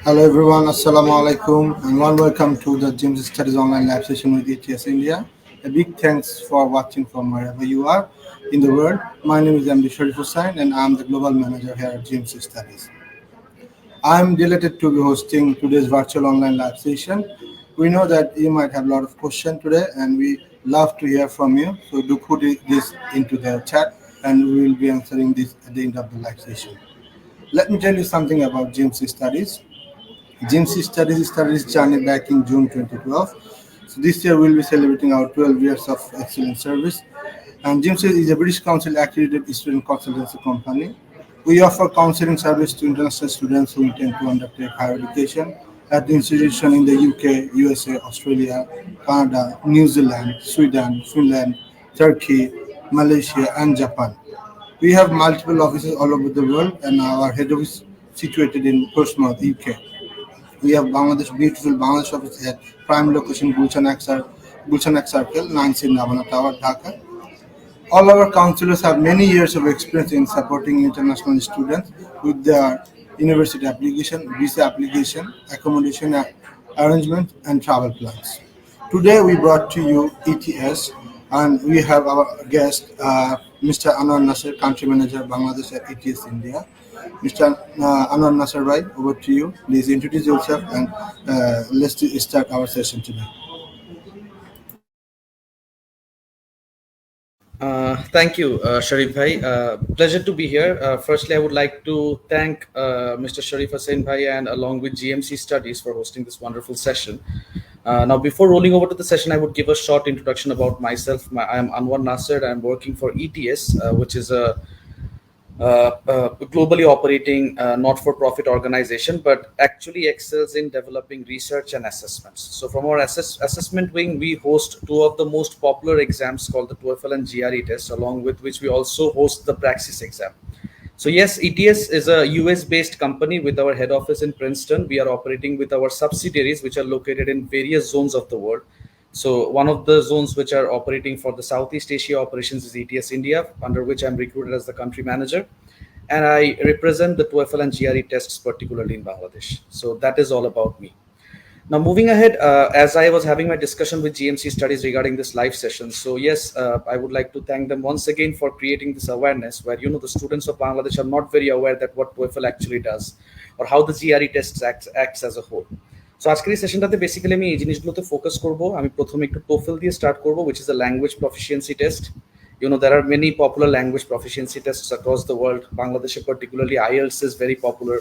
Hello everyone, Assalamu alaikum and warm welcome to the GMC Studies online live session with ETS India. A big thanks for watching from wherever you are in the world. My name is 𝗕𝗫𝗀𝗻𝗁𝗀 and I am the Global Manager here at GMC Studies. I am delighted to be hosting today's virtual online live session. We know that you might have a lot of questions today and we love to hear from you. So do put this into the chat and we will be answering this at the end of the live session. Let me tell you something about GMC Studies. GMC Studies started its journey back in June 2012. So this year we'll be celebrating our 12 years of excellent service. And GMC is a British Council accredited student consultancy company. We offer counseling service to international students who intend to undertake higher education at the institution in the UK, USA, Australia, Canada, New Zealand, Sweden, Finland, Turkey, Malaysia, and Japan. We have multiple offices all over the world, and our head office is situated in Portsmouth, UK. We have beautiful Bangladesh office at prime location Gulshan Circle, 9C Navana Tower, Dhaka. All our counselors have many years of experience in supporting international students with their university application, visa application, accommodation arrangement, and travel plans. Today we brought to you ETS, and we have our guest, Mr. Anwar Nasser, Country Manager, Bangladesh at ETS India. Mr. Anwar Nasser bhai, over to you. Please introduce yourself and let's start our session today. Thank you, Sharif bhai. Pleasure to be here. Firstly, I would like to thank Mr. 𝗕𝗫𝗀𝗶𝗫𝗀𝗀 and along with GMC Studies for hosting this wonderful session. Now, before rolling over to the session, I would give a short introduction about myself. I am Anwar Nasser. I am working for ETS, which is a globally operating not-for-profit organization, but actually excels in developing research and assessments. So from our assessment wing, we host two of the most popular exams called the TOEFL and GRE test, along with which we also host the Praxis exam. So yes, ETS is a US-based company with our head office in Princeton. We are operating with our subsidiaries, which are located in various zones of the world. So one of the zones which are operating for the Southeast Asia operations is ETS India, under which I'm recruited as the country manager. And I represent the TOEFL and GRE tests, particularly in Bangladesh. So that is all about me. Now, moving ahead, as I was having my discussion with GMC Studies regarding this live session. So yes, I would like to thank them once again for creating this awareness where, the students of Bangladesh are not very aware that what TOEFL actually does or how the GRE tests acts as a whole. So আজকের এই সেশনটাতে basically আমি এই জিনিসগুলোতে focus করব। আমি প্রথমে একটু TOEFL দিয়ে স্টার্ট করব, which is a language proficiency test. There are many popular language proficiency tests across the world. Bangladesh particularly IELTS is very popular,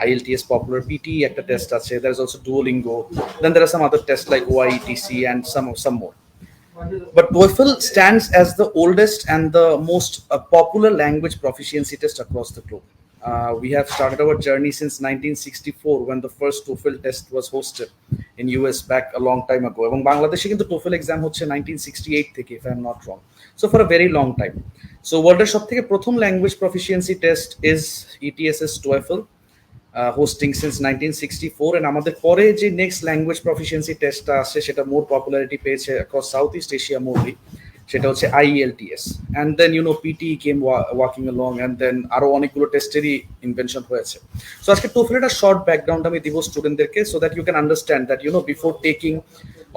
IELTS popular, PTE একটা test আছে. There is also Duolingo. Then there are some other tests like 𝗦ITC and some more. But TOEFL stands as the oldest and the most popular language proficiency test across the globe. We have started our journey since 1964 when the first TOEFL test was hosted in US back a long time ago. এবং বাংলাদেশে কিন্তু TOEFL exam হচ্ছে 1968 থেকে, if I'm not wrong. So for a very long time. So world-এর সবথেকে প্রথম language proficiency test is ETS's TOEFL, hosting since 1964, and আমাদের পরে যে next language proficiency testটা আসছে সেটা more popularity পেয়েছে across Southeast Asia mostly. সেটা হচ্ছে IELTS, and then PTE came walking along, and then আরো অনেকগুলো টেস্টেরই ইনভেনশন হয়েছে। সো আজকে TOEFL এর শর্ট ব্যাকগ্রাউন্ড আমি দিব স্টুডেন্টদেরকে, so that you can understand that before taking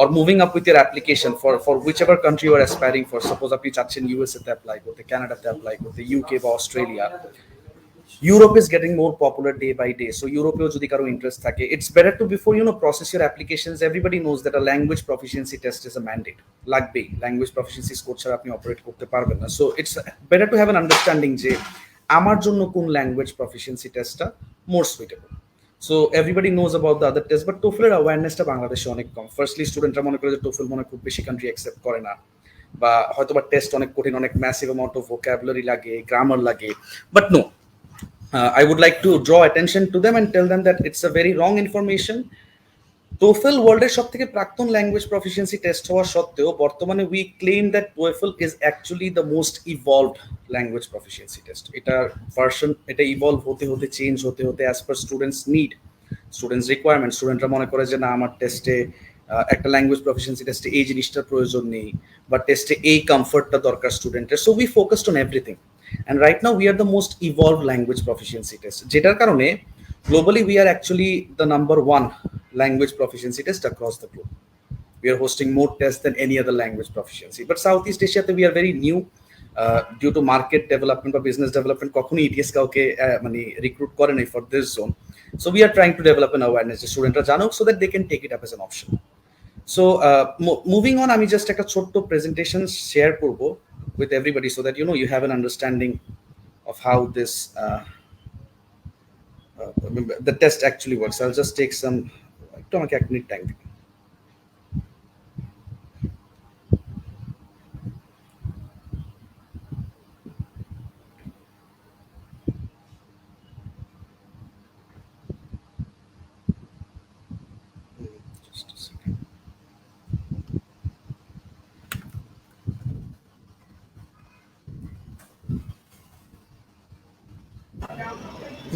or moving up with your application for whichever country you are aspiring for. Suppose আপনি চাচ্ছেন USA তে অ্যাপ্লাই করতে, কানাডাতে অ্যাপ্লাই করতে, UK বা Australia, Europe is getting more popular day by day. So Europe jodi karo interest thake, it's better to, before process your applications, everybody knows that a language proficiency test is a mandate. Lagbe language proficiency score chhara apni operate korte parben na. So it's better to have an understanding je amar jonno koon language proficiency test ta more suitable. So everybody knows about the other tests, but TOEFL er awareness ta Bangladeshe onek kom. Firstly, student ra mone kore je TOEFL mone khub beshi country accept kore na, ba hoyto ba test onek kotin, onek massive amount of vocabulary lage, grammar lage, but no. I would like to draw attention to them and tell them that it's a very wrong information. TOEFL ওয়ার্ল্ডের সবথেকে প্রাক্তন language proficiency test হওয়া সত্ত্বেও বর্তমানে we claim that TOEFL is actually the most evolved language proficiency test. এটার version এটা evolve হতে হতে চেঞ্জ হতে হতে as per students need, students requirement, স্টুডেন্টরা মনে করে যে না আমার টেস্টে একটা ল্যাঙ্গুয়েজ প্রফিসিয়েন্সি টেস্টে এই জিনিসটার প্রয়োজন নেই বা টেস্টে এই কমফর্টটা দরকার স্টুডেন্টের। So we focused on everything. And right now we are the most evolved language proficiency test, যেটার কারণে Globally, we are actually the #1 language proficiency test across the globe. We are hosting more tests than any other language proficiency. But Southeast Asia, we are very new due to market development or business development. কখনোই ETS কাউকে মানে recruit করে নাই for this zone. So we are trying to develop an awareness যে স্টুডেন্টরা জানুক so that they can take it up as an option. So moving on, আমি just একটা ছোট্ট presentation share করব with everybody so that you have an understanding of how this the test actually works. I'll just take some একটু আমাকে 1 minute time দিন।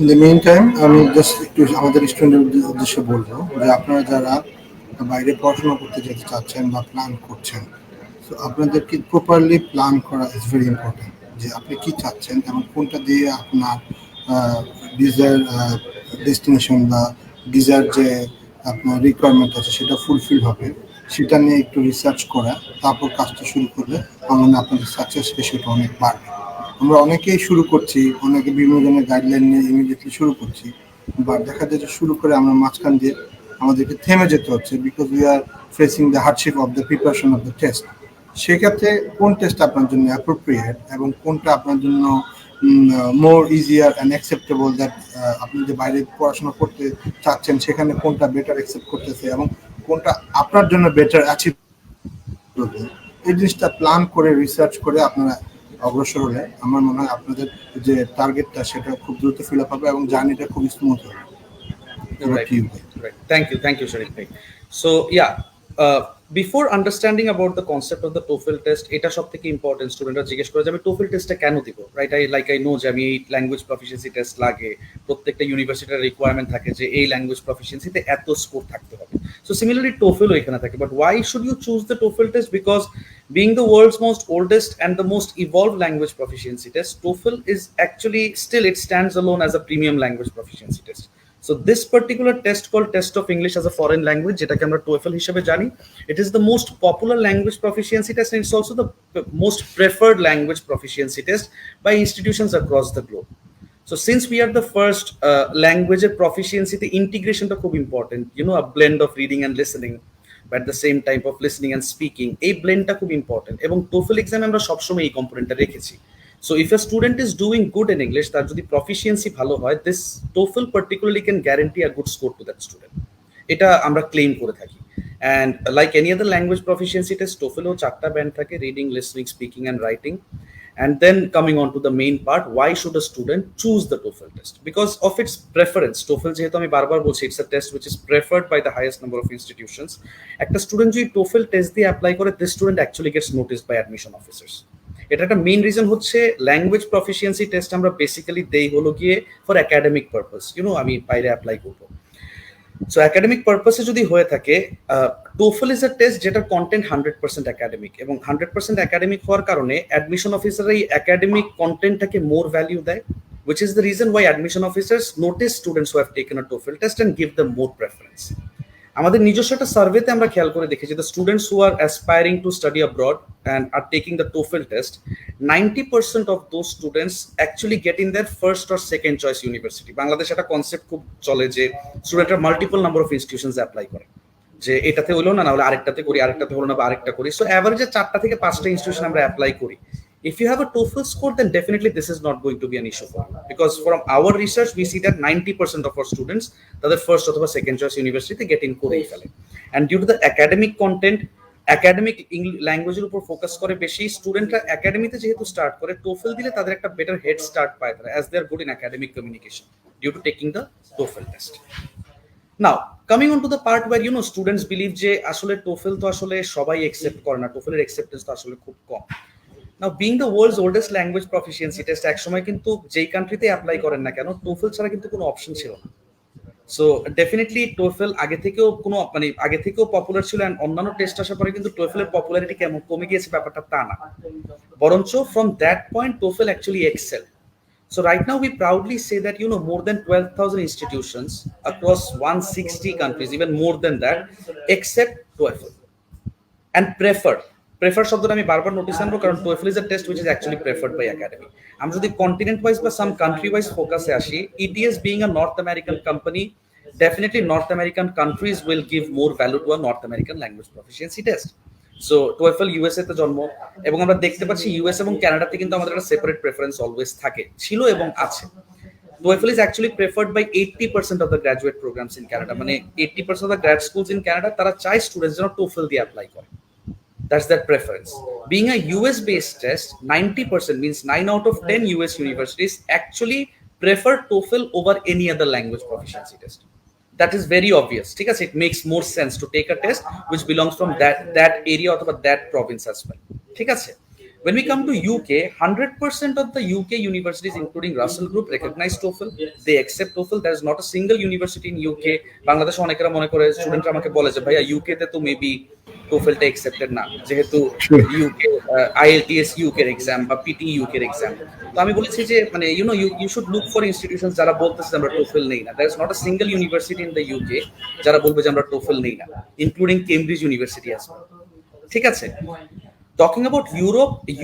In the meantime, আমি just একটু আমাদের স্টুডেন্টদের উদ্দেশ্যে বলবো যে আপনারা যারা বাইরে পড়াশোনা করতে যেতে চাচ্ছেন বা প্ল্যান করছেন, সো আপনাদেরকে প্রপারলি প্ল্যান করা ইজ ভেরি ইম্পর্টেন্ট। যে আপনি কি চাচ্ছেন এবং কোনটা দিয়ে আপনার ডিজায়ার ডেস্টিনেশন বা ডিজায়ার যে আপনার রিকোয়ারমেন্ট আছে সেটা ফুলফিল হবে, সেটা নিয়ে একটু রিসার্চ করা, তারপর কাজটা শুরু করলে আমার আপনাদের সাকসেস রেশিওটা অনেক বাড়বে। আমরা অনেকেই শুরু করছি, অনেকে বিভিন্ন ধরনের গাইডলাইন নিয়ে ইমিডিয়েটলি শুরু করছি, বা দেখা যায় যে শুরু করে আমরা মাঝখান দিয়ে আমাদেরকে থেমে যেতে হচ্ছে because we are facing the hardship of the preparation of the test. সেক্ষেত্রে কোন টেস্ট আপনার জন্য অ্যাপ্রোপ্রিয়েট এবং কোনটা আপনার জন্য মোর ইজিয়ার অ্যান্ড অ্যাকসেপ্টেবল, দ্যাট আপনি যে বাইরে পড়াশোনা করতে চাচ্ছেন সেখানে কোনটা বেটার অ্যাকসেপ্ট করতেছে এবং কোনটা আপনার জন্য বেটার অ্যাচিভ করবে, এই জিনিসটা প্ল্যান করে রিসার্চ করে আপনারা অগ্রসর হলে আমার মনে হয় আপনাদের যে টার্গেটটা সেটা খুব দ্রুত ফিল আপ হবে এবং জার্নিটা খুব স্মুথ হবে। Right. Thank you, Sharif bhai. So yeah, before understanding about the concept of the TOEFL test, এটা সবথেকে ইম্পর্টেন্ট। স্টুডেন্টরা জিজ্ঞেস করে যে আমি TOEFL টেস্টটা কেন দিব, রাইট? I know যে আমি ল্যাঙ্গুয়েজ প্রফিসিয়েন্সি টেস্ট লাগে, প্রত্যেকটা ইউনিভার্সিটির রিকোয়ারমেন্ট থাকে যে এই ল্যাঙ্গুয়েজ প্রফিসিয়েন্সিতে এত স্কোর থাকতে হবে। So similarly TOEFL এখানে থাকে, but why should you choose the TOEFL test? Because being the world's most oldest and the most evolved language proficiency test, TOEFL is actually still, it stands alone as a premium language proficiency test. So this particular test called Test of English as a Foreign Language, যেটাকে আমরা TOEFL হিসেবে জানি, it is the most popular language proficiency test and it's also the most preferred language proficiency test by institutions across the globe. So since we are the first language proficiency, the integration is খুব important, a blend of reading and listening, but at the same time of listening and speaking, এই ব্লেন্ডটা খুব important এবং TOEFL এক্সামে আমরা সবসময় এই কম্পোনেন্টটা রেখেছি। So if a student is doing good in English, তার যদি proficiency ভালো হয়, this TOEFL particularly can guarantee a good score to that student. এটা আমরা ক্লেম করে থাকি। And like any other language proficiency test, TOEFL ও 4টা ব্যান্ড থাকে: reading, listening, speaking and writing. And then coming on to the main part, why should a student choose the TOEFL test? Because of its preference. TOEFL যেহেতু আমি বারবার বলছি, it's a test which is preferred by the highest number of institutions. একটা student যদি TOEFL test দিয়ে apply করে, this student actually gets noticed by admission officers. এটা একটা মেইন রিজন হচ্ছে ল্যাঙ্গুয়েজ প্রফিসিয়েন্সি টেস্ট আমরা বেসিক্যালি দেই হলো গিয়ে ফর একাডেমিক পারপাস, আমি বাইরে অ্যাপ্লাই করব। সো একাডেমিক পারপাসে যদি হয়ে থাকে, TOEFL ইজ আ টেস্ট যেটার কন্টেন্ট 100% একাডেমিক, এবং 100% একাডেমিক হওয়ার কারণে অ্যাডমিশন অফিসাররা এই একাডেমিক কন্টেন্টটাকে মোর ভ্যালিউ দেয়, which is the reason why admission officers notice students who have taken a TOEFL test and give them more preference. আমাদের নিজস্ব একটা সার্ভেতে আমরা খেয়াল করে দেখেছি, the students who are aspiring to study abroad and are taking the TOEFL test, 90% of those students actually get in their first or second choice university. বাংলাদেশে একটা concept খুব চলে যে স্টুডেন্টরা multiple number of institutions apply করে, যে এটাতে হলো না, হলে আরেকটাতে করি, আরেকটাতে হলো না বা আরেকটা করি। সো অ্যাভারেজে 4টা থেকে 5টা ইনস্টিটিউশন আমরা অ্যাপ্লাই করি। If you have a TOEFL score, then definitely this is not going to be an issue for you, because from our research we see that 90% of our students তাদের first অথবা second choice ইউনিভার্সিটিতে get in করেই ফেলে। And due to the academic content, academic ল্যাঙ্গুয়েজের উপর focus করে বেশি, স্টুডেন্টরা একাডেমিতে যেহেতু স্টার্ট করে, TOEFL দিলে তাদের একটা বেটার হেড স্টার্ট পায় তারা, as they are good in academic communication due to taking the TOEFL test. Now coming on to the part where students believe যে আসলে TOEFL তো আসলে সবাই একসেপ্ট করে না, TOEFL এর অ্যাকসেপ্টেন্স তো আসলে খুব কম। Now being the world's oldest language proficiency test, একসময় কিন্তু যেই কান্ট্রিতে অ্যাপ্লাই করেন না কেন, TOEFL ছাড়া কিন্তু কোনো অপশন ছিল না। সো ডেফিনেটলি TOEFL আগে থেকেও পপুলার ছিল, এন্ড অন্যান্য টেস্ট আসার পরে কিন্তু TOEFL এর পপুলারিটি কেমন কমে গিয়েছে ব্যাপারটা তা না, বরঞ্চ from that point TOEFL actually excel. So right now we proudly say that more than 12,000 institutions across 160 countries, even more than that, accept TOEFL and prefer শব্দটা আমি বারবার নোটিস আনবো, কারণ TOEFL is a test which is actually preferred by academy. আমরা যদি continent wise বা সাম country wise ফোকাসে আসি, ETS being a North American company, definitely North American countries will give more value to a North American language proficiency test. So TOEFL USA তে জন্ম, এবং আমরা দেখতে পাচ্ছি ইউএস এবং কানাডাতে কিন্তু আমাদের একটা সেপারেট প্রেফারেন্স অলওয়েজ থাকে, ছিল এবং আছে। TOEFL is actually preferred by 80% of the graduate programs in Canada. মানে 80% of the grad schools in Canada তারা চায় স্টুডেন্টস যেন TOEFL দিয়ে অ্যাপ্লাই করে। That's their preference. Being a US based test, 90% means 9 out of 10 US universities actually prefer TOEFL over any other language proficiency test. That is very obvious. It makes more sense to take a test which belongs from that area or that province as well. When we come to UK, 100% of the UK universities, including Russell Group, recognize TOEFL. They accept TOEFL. There is not a single university in UK. Bangladesh অনেকেরা মনে করে, স্টুডেন্টরা আমাকে বলে যে ভাইয়া UK তে তো maybe TOEFL টা accepted না, যেহেতু UK IELTS UK এর এক্সাম বা PTE UK এর এক্সাম। তো আমি বলেছি যে মানে you should look for institutions যারা বলতেছে আমরা TOEFL নেই না। There is not a single university in the UK যারা বলবে যে আমরা TOEFL নেই না, including Cambridge University as well. ঠিক আছে? Talking about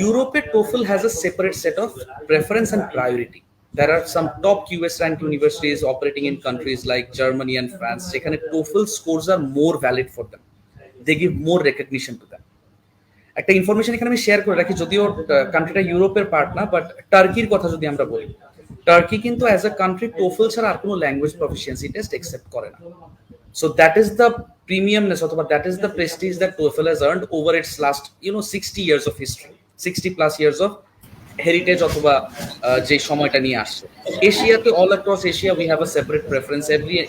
Europe TOEFL has a separate set of preference and priority. There are some top US ranked universities operating in countries like Germany and France. যেখানে TOEFL scores are more valid for them. They give more recognition to them. একটা information এখানে আমি share করে রাখি, যদিও কান্ট্রিটা ইউরোপের part না, but টার্কির কথা যদি আমরা বলি, টার্কি কিন্তু অ্যাজ আ কান্ট্রি TOEFL ছাড়া আর কোনো ল্যাঙ্গুয়েজ প্রফিসিয়েন্সি টেস্ট একসেপ্ট করে না। So that is the premiumness, or that is the prestige that TOEFL has earned over its last 60 years of history, 60 plus years of heritage অথবা যে সময়টা নিয়ে আসছে। এশিয়াতে all across Asia we have a separate preference.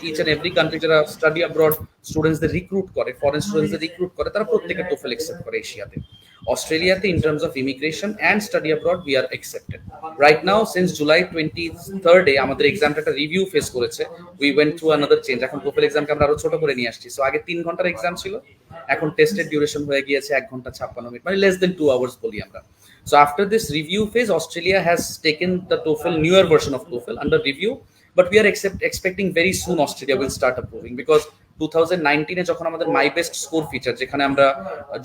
Each and every country যারা study abroad স্টুডেন্টসদের recruit করে, foreign স্টুডেন্টসদের রিক্রুট করে, তারা প্রত্যেকে TOEFL একসেপ্ট করে এশিয়াতে। অস্ট্রেলিয়াতে in terms of immigration and study abroad we are accepted. Right now since July 23 আমাদের এক্সামটা একটা রিভিউ ফেস করেছে। We went through another change. এখন TOEFL এক্সামকে আমরা আরো ছোট করে নিয়ে আসছি। সো আগে 3 ঘন্টার এক্সাম ছিল, এখন টেস্টের ডিউরেশন হয়ে গিয়েছে 1 ঘন্টা 56 মিনিট, মানে লেস দেন 2 আওয়ার্স বলি আমরা। So after this review phase, Australia has taken the TOEFL newer version of TOEFL under review, but we are expecting very soon Australia will start approving, because 2019 যখন আমাদের my best score feature, যেখানে আমরা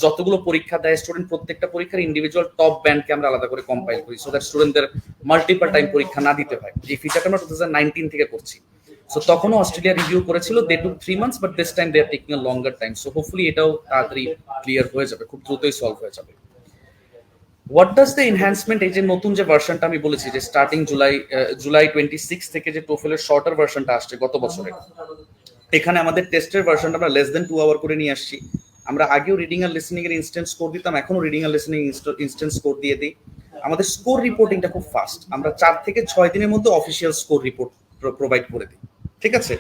যতগুলো পরীক্ষা দেয় student প্রত্যেকটা পরীক্ষার individual top ব্যান্ডকে আমরা আলাদা করে কম্পাইল করি, সো দ্যাট স্টুডেন্টদের মাল্টিপল টাইম পরীক্ষা না দিতে হয়। এই ফিচারটা আমরা 2019 থেকে করছি। সো তখনও অস্ট্রেলিয়া রিভিউ করেছিল, they took 3 months, but this time they are taking a longer time. So hopefully এটাও তাড়াতাড়ি ক্লিয়ার হয়ে যাবে, খুব দ্রুতই সলভ হয়ে যাবে। What does the enhancement, এই যে নতুন যে ভার্সনটা আমি বলেছি যে স্টার্টিং জুলাই 26 থেকে যে TOEFL এর শর্টার ভার্সনটা আসছে গত বছরে, এখানে আমাদের টেস্টের ভার্সনটা আমরা লেস দেন 2 আওয়ার করে নিয়ে আসছি। আমরা আগেও রিডিং আর লিসেনিং এর ইনস্ট্যান্ট স্কোর দিতাম, এখনো রিডিং আর লিসেনিং ইনস্ট্যান্ট স্কোর দিয়ে দিই। আমাদের স্কোর রিপোর্টিংটা খুব ফাস্ট, আমরা 4 থেকে 6 দিনের মধ্যে অফিসিয়াল স্কোর রিপোর্ট প্রোভাইড করে দিই। ঠিক আছে?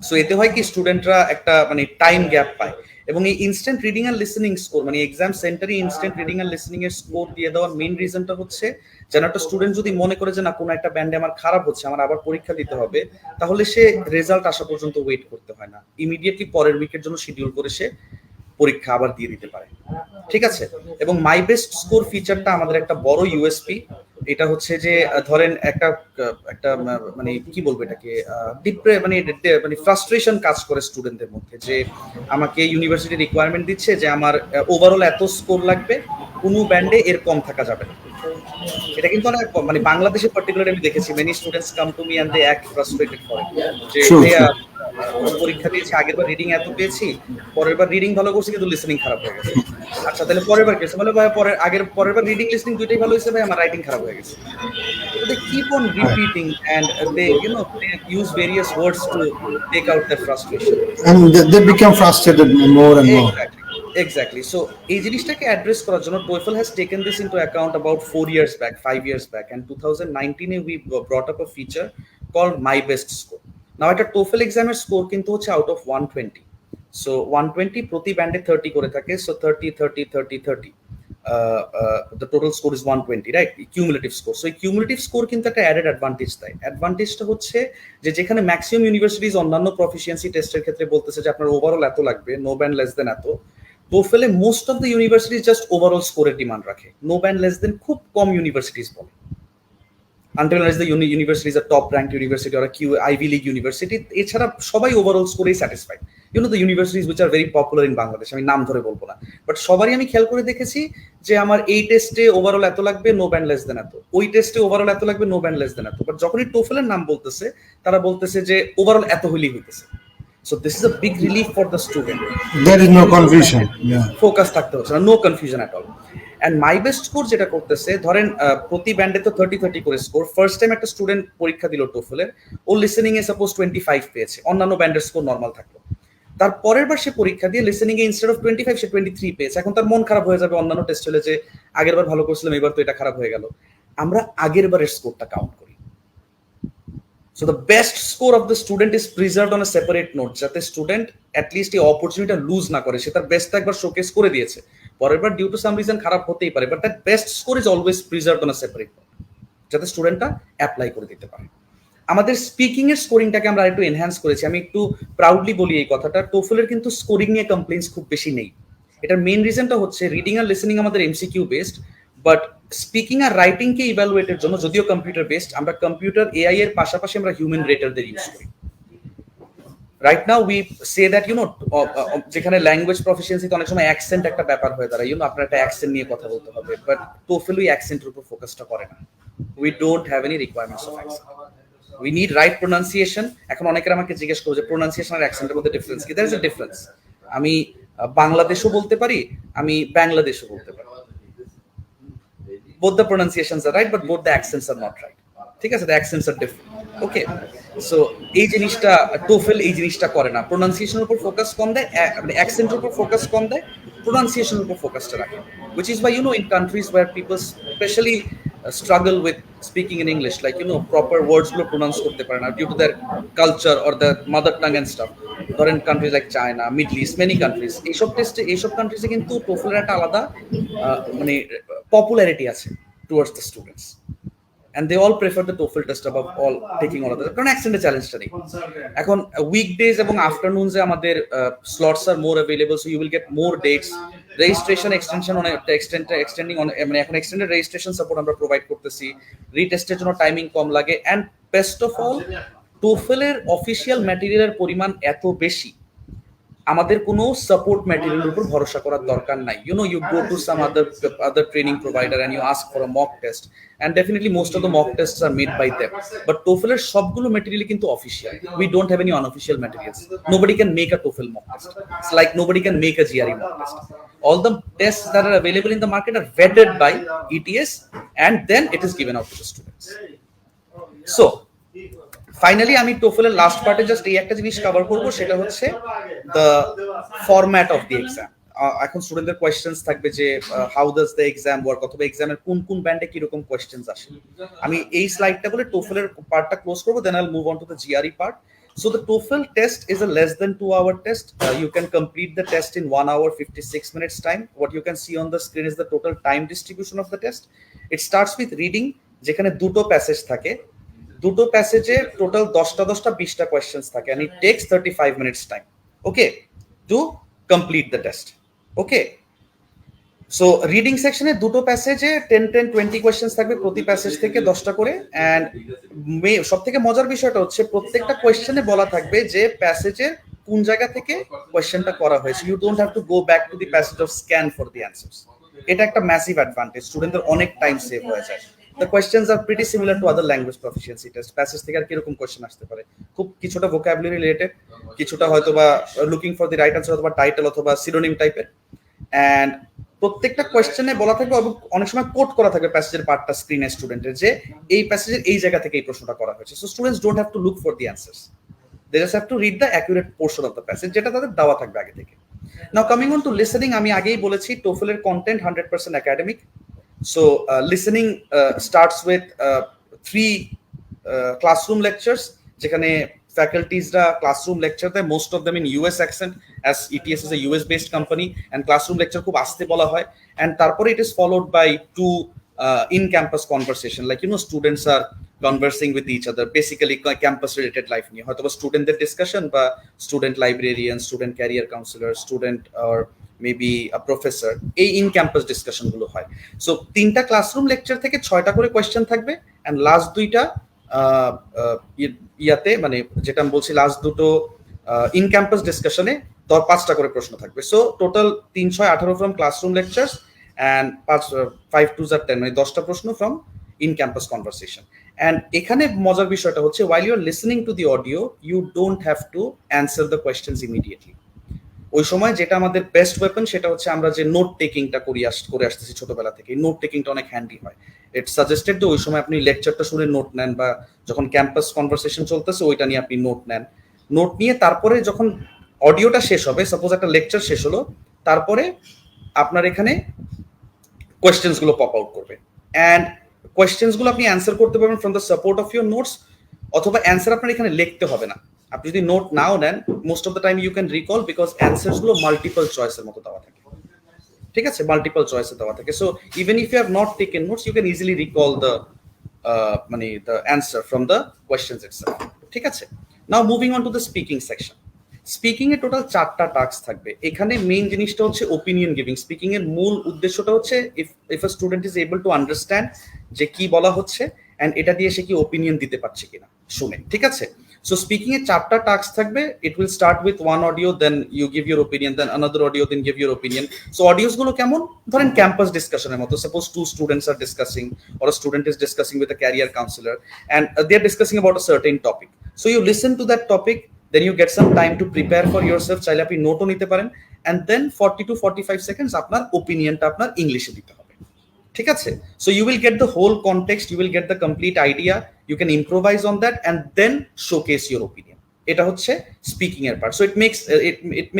সো এতে হয় কি, স্টুডেন্টরা একটা মানে টাইম গ্যাপ পায়, এবং এই ইনস্ট্যান্ট রিডিং আর লিসেনিং স্কোর, মানে এক্সাম সেন্টারে ইনস্ট্যান্ট রিডিং আর লিসেনিং এর স্কোর দিয়ে দেওয়ার মেইন রিজনটা হচ্ছে যেন একটা স্টুডেন্ট যদি মনে করে যে না কোনো একটা ব্যান্ডে আমার খারাপ হচ্ছে, আমার আবার পরীক্ষা দিতে হবে, তাহলে সে রেজাল্ট আসা পর্যন্ত ওয়েট করতে হয় না, ইমিডিয়েটলি পরের উইকের জন্য শিডিউল করে সে পরীক্ষা আবার দিয়ে দিতে পারে। ঠিক আছে? এবং মাই বেস্ট স্কোর ফিচারটা আমাদের একটা বড় ইউএসপি। এটা হচ্ছে যে ধরেন একটা মানে কি বলবো এটাকে, মানে ফ্রাস্ট্রেশন কাজ করে স্টুডেন্টদের মধ্যে, যে আমাকে ইউনিভার্সিটি রিকোয়ারমেন্ট দিচ্ছে যে আমার ওভারঅল এত স্কোর লাগবে, কোনো ব্যান্ডে এর কম থাকা যাবে না। এটা কিন্তু অনেক মানে বাংলাদেশে পার্টিকুলারলি আমি দেখেছি many students come to me and they act frustrated for it, যে পরীক্ষা দিয়েছি, আগের বার রিডিং এত পেয়েছি, পরের বার রিডিং ভালো করছি কিন্তু লিসেনিং খারাপ হয়ে গেছে। আচ্ছা তাহলে পরের বার কেসে বলে ভাই পরের বার রিডিং লিসেনিং দুইটাই ভালো হয়েছে, ভাই আমার রাইটিং খারাপ হয়ে গেছে। They keep on repeating and they use various words to take out their frustration, and they become frustrated more and more. Exactly. So এই জিনিসটাকে অ্যাড্রেস করার জন্য TOEFL has taken this into account about 5 years back, and 2019 we brought up a feature called My Best Score. Now এটা TOEFL এক্সামের score কিন্তু হচ্ছে out of 120, so 120 প্রতি ব্যান্ডে 30 করে থাকে, so 30 the total score is 120, right? Cumulative score. So cumulative score কিন্তু একটা অ্যাডেড অ্যাডভান্টেজ দেয়। অ্যাডভান্টেজটা হচ্ছে যে যেখানে ম্যাক্সিমাম ইউনিভার্সিটিজ অন্যান্য প্রফিসিয়েন্সি টেস্টের ক্ষেত্রে বলতেছে যে আপনার ওভারঅল এত লাগবে, নো ব্যান্ড লেস দেন এত, TOEFL A most of the universities just overall স্কোরের ডিমান্ড রাখে, নো ব্যান্ড লেস দেন খুব কম ইউনিভার্সিটিজ বলে। until unless the university is a top ranked university or a Ivy League university, এছাড়া সবাই overall স্কোরেই satisfied. The universities which are very popular in Bangladesh, আমি নাম ধরে বলবো না, বাট সবারই আমি খেয়াল করে দেখেছি যে আমার এই টেস্টে ওভারঅল এত লাগবে, নো ব্যান্ড লেস দেন এত, ওই টেস্টে ওভারঅল এত লাগবে, নো ব্যান্ড লেস দেন এত, বাট যখনই টোফেলের নাম বলতেছে তারা বলতেছে যে ওভারঅল এত হইলেই হইতেছে। So this is a big relief for the student. There is no confusion. Focus থাকতে হচ্ছে না, no confusion at all. And my best score যেটা করতেছে, ধরেন প্রতি ব্যান্ডে তো 30 করে স্কোর। ফার্স্ট টাইম একটা স্টুডেন্ট পরীক্ষা দিল টোফেলের, ও লিসেনিং এ সাপোজ 25 পেয়েছে, অন্যান্য ব্যান্ডের স্কোর নর্মাল থাকলো। তার পরের বার সে পরীক্ষা দিয়ে লিসেনিং এ ইনস্টেড অফ 25 সে 23 পেয়েছে। এখন তার মন খারাপ হয়ে যাবে অন্যান্য টেস্ট হলে যে আগের বার ভালো করছিলাম, এবার তো এটা খারাপ হয়ে গেল। আমরা আগের বারের স্কোরটা কাউন্ট করি। So the best score of the student is preserved on a separate note, যাতে স্টুডেন্ট at least এই অপরচুনিটিটা লুজ না করে। সে তার বেস্টটা একবার শোকেস করে দিয়েছে, পরের বার ডিউ টু সাম রিজন খারাপ হতেই পারে, but that best score is always preserved on a separate note, যাতে স্টুডেন্টটা অ্যাপ্লাই করে দিতে পারে। আমাদের স্পিকিং এর স্কোরিংটাকে আমরা একটু এনহ্যান্স করেছি। আমি একটু প্রাউডলি বলি এই কথাটা, টোফেলের কিন্তু স্কোরিং নিয়ে কমপ্লেইন্স খুব বেশি নেই। এটার মেইন রিজনটা হচ্ছে রিডিং আর লিসেনিং আমাদের এমসিকিউ বেসড, বাট স্পিকিং আর রাইটিং কে ইভ্যালুয়েটের জন্য, যদিও কম্পিউটার বেসড, আমরা কম্পিউটার এআই এর পাশাপাশি আমরা হিউম্যান রেটারদের ইউজ করি। Right now we say that যেখানে ল্যাঙ্গুয়েজ প্রফিসিয়েন্সিতে অনেক সময় অ্যাকসেন্ট একটা ব্যাপার হয়ে দাঁড়ায়, আপনার একটা অ্যাকসেন্ট নিয়ে কথা বলতে হবে, বাট টোফেল ওই অ্যাকসেন্টের উপর ফোকাসটা করে না। We don't have any requirements of accent, we need right pronunciation. এখন অনেকের আমাকে জিজ্ঞেস করবে যে প্রোনাউন্সিয়েশন আর অ্যাকসেন্টের মধ্যে ডিফারেন্স কি? There is a difference. আমি বাংলাদেশও বলতে পারি, আমি বাংলাদেশও বলতে পারি। Both the pronunciations are right, but both the accents are not right. ঠিক আছে, the accents are different. Okay, so এই জিনিসটা টোফেল এই জিনিসটা করে না, প্রোনাউন্সিয়েশনের উপর ফোকাস কম দেয়, মানে অ্যাকসেন্টের উপর ফোকাস কম দেয়, প্রোনাউন্সিয়েশনের উপর ফোকাসটা রাখে, which is why in countries where people especially struggle with speaking in English, like proper words গুলো প্রোনাউন্স করতে পারে না due to their culture or the mother tongue and stuff. ধরেন countries like China, middle east, many countries, এইসব কান্ট্রিজে কিন্তু টোফেলের একটা আলাদা মানে পপুলারিটি আছে towards the students, and they all prefer the TOEFL test above all taking all other, কারণ অ্যাকসেন্টের চ্যালেঞ্জটা নেই। এখন উইকডেজ এবং আফটারনুনসে আমাদের slots are more available, so you will get more dates. Registration extension extending মানে এখন এক্সটেন্ডেড রেজিস্ট্রেশন সাপোর্ট আমরা প্রোভাইড করতেছি, রিটেস্টের জন্য টাইমিং কম লাগে, অ্যান্ড বেস্ট অফ অল টোফেলের অফিসিয়াল ম্যাটেরিয়ালের পরিমাণ এত বেশি, আমাদের কোনো সাপোর্ট ম্যাটেরিয়ালের উপর ভরসা করার দরকার নাই। You go to some other training provider and you ask for a mock test, and definitely most of the mock tests are made by them, but TOEFL এর সবগুলো ম্যাটেরিয়াল কিন্তু official. We don't have any unofficial materials. Nobody can make a TOEFL mock test. It's like nobody can make a GRE mock test. All the tests that are available in the market are vetted by ETS, and then it is given out to the students. So finally আমি টোফেলের last পার্টে just এই একটা জিনিস cover করবো, সেটা হচ্ছে the format of the exam. এখন স্টুডেন্টদের কোয়েশ্চেন্স থাকবে যে how does the exam work, অথবা এক্সামের কোন কোন ব্যান্ডে কিরকম কোয়েশ্চেন্স আসে। আমি এই স্লাইডটা বলে টোফেলের পার্টটা ক্লোজ করবো, then I will move on to the GRE part. So the TOEFL test is a less than 2-hour test. You can complete the test in 1 hour 56 minutes time. What you can see on the screen is the total time distribution of the test. It starts with reading, যেখানে দুটো passage থাকে, দুটো প্যাসেজে total 10টা questions থাকে, and it takes 35 minutes time, okay, to complete the test. Okay, so reading সেকশনে দুটো প্যাসেজে 10-20 questions থাকবে, প্রতি প্যাসেজ থেকে 10টা করে, অ্যান্ড সব থেকে মজার বিষয়টা হচ্ছে প্রত্যেকটা কোয়েশ্চেনে বলা থাকবে যে প্যাসেজের কোন জায়গা থেকে কোয়েশ্চেনটা করা হয়েছে। You don't have to go back to the passage of scan for the answers. এটা একটা ম্যাসিভ অ্যাডভান্টেজ, স্টুডেন্টদের অনেক টাইম সেভ হয়ে যায়। The questions are pretty similar to other language proficiency test. Passage থেকে আর কিরকম কোয়েশ্চেন আসতে পারে, খুব কিছুটা ভোকাবুলারি রিলেটেড, কিছুটা হয়তো বা looking for the right answer অথবা টাইটেল অথবা সিনোনিম টাইপের, অ্যান্ড প্রত্যেকটা কোয়েশ্চেনে বলা থাকবে, অনেক সময় কোট করা থাকবে প্যাসেজের পার্টটা স্ক্রিনে স্টুডেন্টের, যে এই প্যাসেজের এই জায়গা থেকে এই প্রশ্নটা করা হয়েছে। So students don't have to look for the answers, they just have to read the accurate portion of the passage, যেটা তাদের দেওয়া থাকবে আগে থেকে। Now coming on to listening, আমি আগেই বলেছি টোফেলের content 100% academic. So listening starts with 3 classroom lectures, যেখানে ফ্যাকাল্টিজরা ক্লাসরুম লেকচার দেয়, most of them in US accent, as ETS is a US based company, and classroom lecture খুব আস্তে বলা হয়, and তারপরে it is followed by 2 in campus conversation, like students are conversing with each other, basically campus related life নিয়ে, হয়তো স্টুডেন্টদের discussion বা student librarian, student career councillor, student or maybe a professor, এই ইন ক্যাম্পাস ডিসকাশন গুলো হয়। So 3টা classroom lecture থেকে 6টা করে কোয়েশ্চেন থাকবে, অ্যান্ড লাস্ট 2টা ইয়াতে মানে যেটা আমি বলছি লাস্ট দুটো ইন ক্যাম্পাস ডিসকাশনে 5টা করে প্রশ্ন থাকবে। So total 3 6 18 from classroom lectures and 5 2 10 মানে 10টা প্রশ্ন from in campus conversation. And এখানে মজার বিষয়টা হচ্ছে while you are listening to the audio you don't have to answer the questions immediately। ওই সময় যেটা আমাদের বেস্ট ওয়েপন সেটা হচ্ছে আমরা যে নোট টেকিংটা করে আসতেছি ছোটবেলা থেকে, নোট টেকিংটা অনেক হ্যান্ডি হয়। ইটস সাজেস্টেড যে ওই সময় আপনি লেকচারটা শুনে নোট নেন, বা যখন ক্যাম্পাস কনভারসেশন চলতেছে ওইটা নিয়ে আপনি নোট নেন। নোট নিয়ে তারপরে যখন অডিওটা শেষ হবে, সাপোজ একটা লেকচার শেষ হলো, তারপরে আপনার এখানে কোয়েশ্চেন্স গুলো পপ আউট করবে, অ্যান্ড কোয়েশ্চেন্স গুলো আপনি অ্যান্সার করতে পারবেন from the support of your notes, অথবা অ্যান্সার আপনার এখানে লিখতে হবে না। আপনি যদি নোট নাও নেন, most of the time you can recall, because answers গুলো মাল্টিপল চয়েসের মতো দেওয়া থাকে, ঠিক আছে, মাল্টিপল চয়েসে দেওয়া থাকে। So even if you have not taken notes you can easily recall the মানে the answer from the questions itself, ঠিক আছে। Now moving on to the speaking section. Speaking এ টোটাল 4টা টাস্ক থাকবে। এখানে মেইন জিনিসটা হচ্ছে ওপিনিয়ন গিভিং। স্পিকিং এর মূল উদ্দেশ্যটা হচ্ছে if a student is able to understand যে কি বলা হচ্ছে, এন্ড এটা দিয়ে সে কি ওপিনিয়ন দিতে পারছে কিনা শুনে, ঠিক আছে। সো স্পিকিং এর 4টা টাস্ক থাকবে। It will start with one audio, then you give your opinion, then another audio, then give your opinion. So audios গুলো কেমন, ধরেন ক্যাম্পাস ডিসকাশনের মতো। Suppose 2 students are discussing, or a student is discussing with a career counsellor, and they are discussing about a certain topic. So you listen to that topic, then you get some time to prepare for yourself, চাইলে আপনি নোটও নিতে পারেন, and then 40 to 45 seconds আপনার ওপিনিয়নটা আপনার ইংলিশে দিতে হবে, ঠিক আছে। So you will get the whole context, you will get the complete idea, you can improvise on that and then showcase your opinion. এটা হচ্ছে স্পিকিং এর পার্ট। So it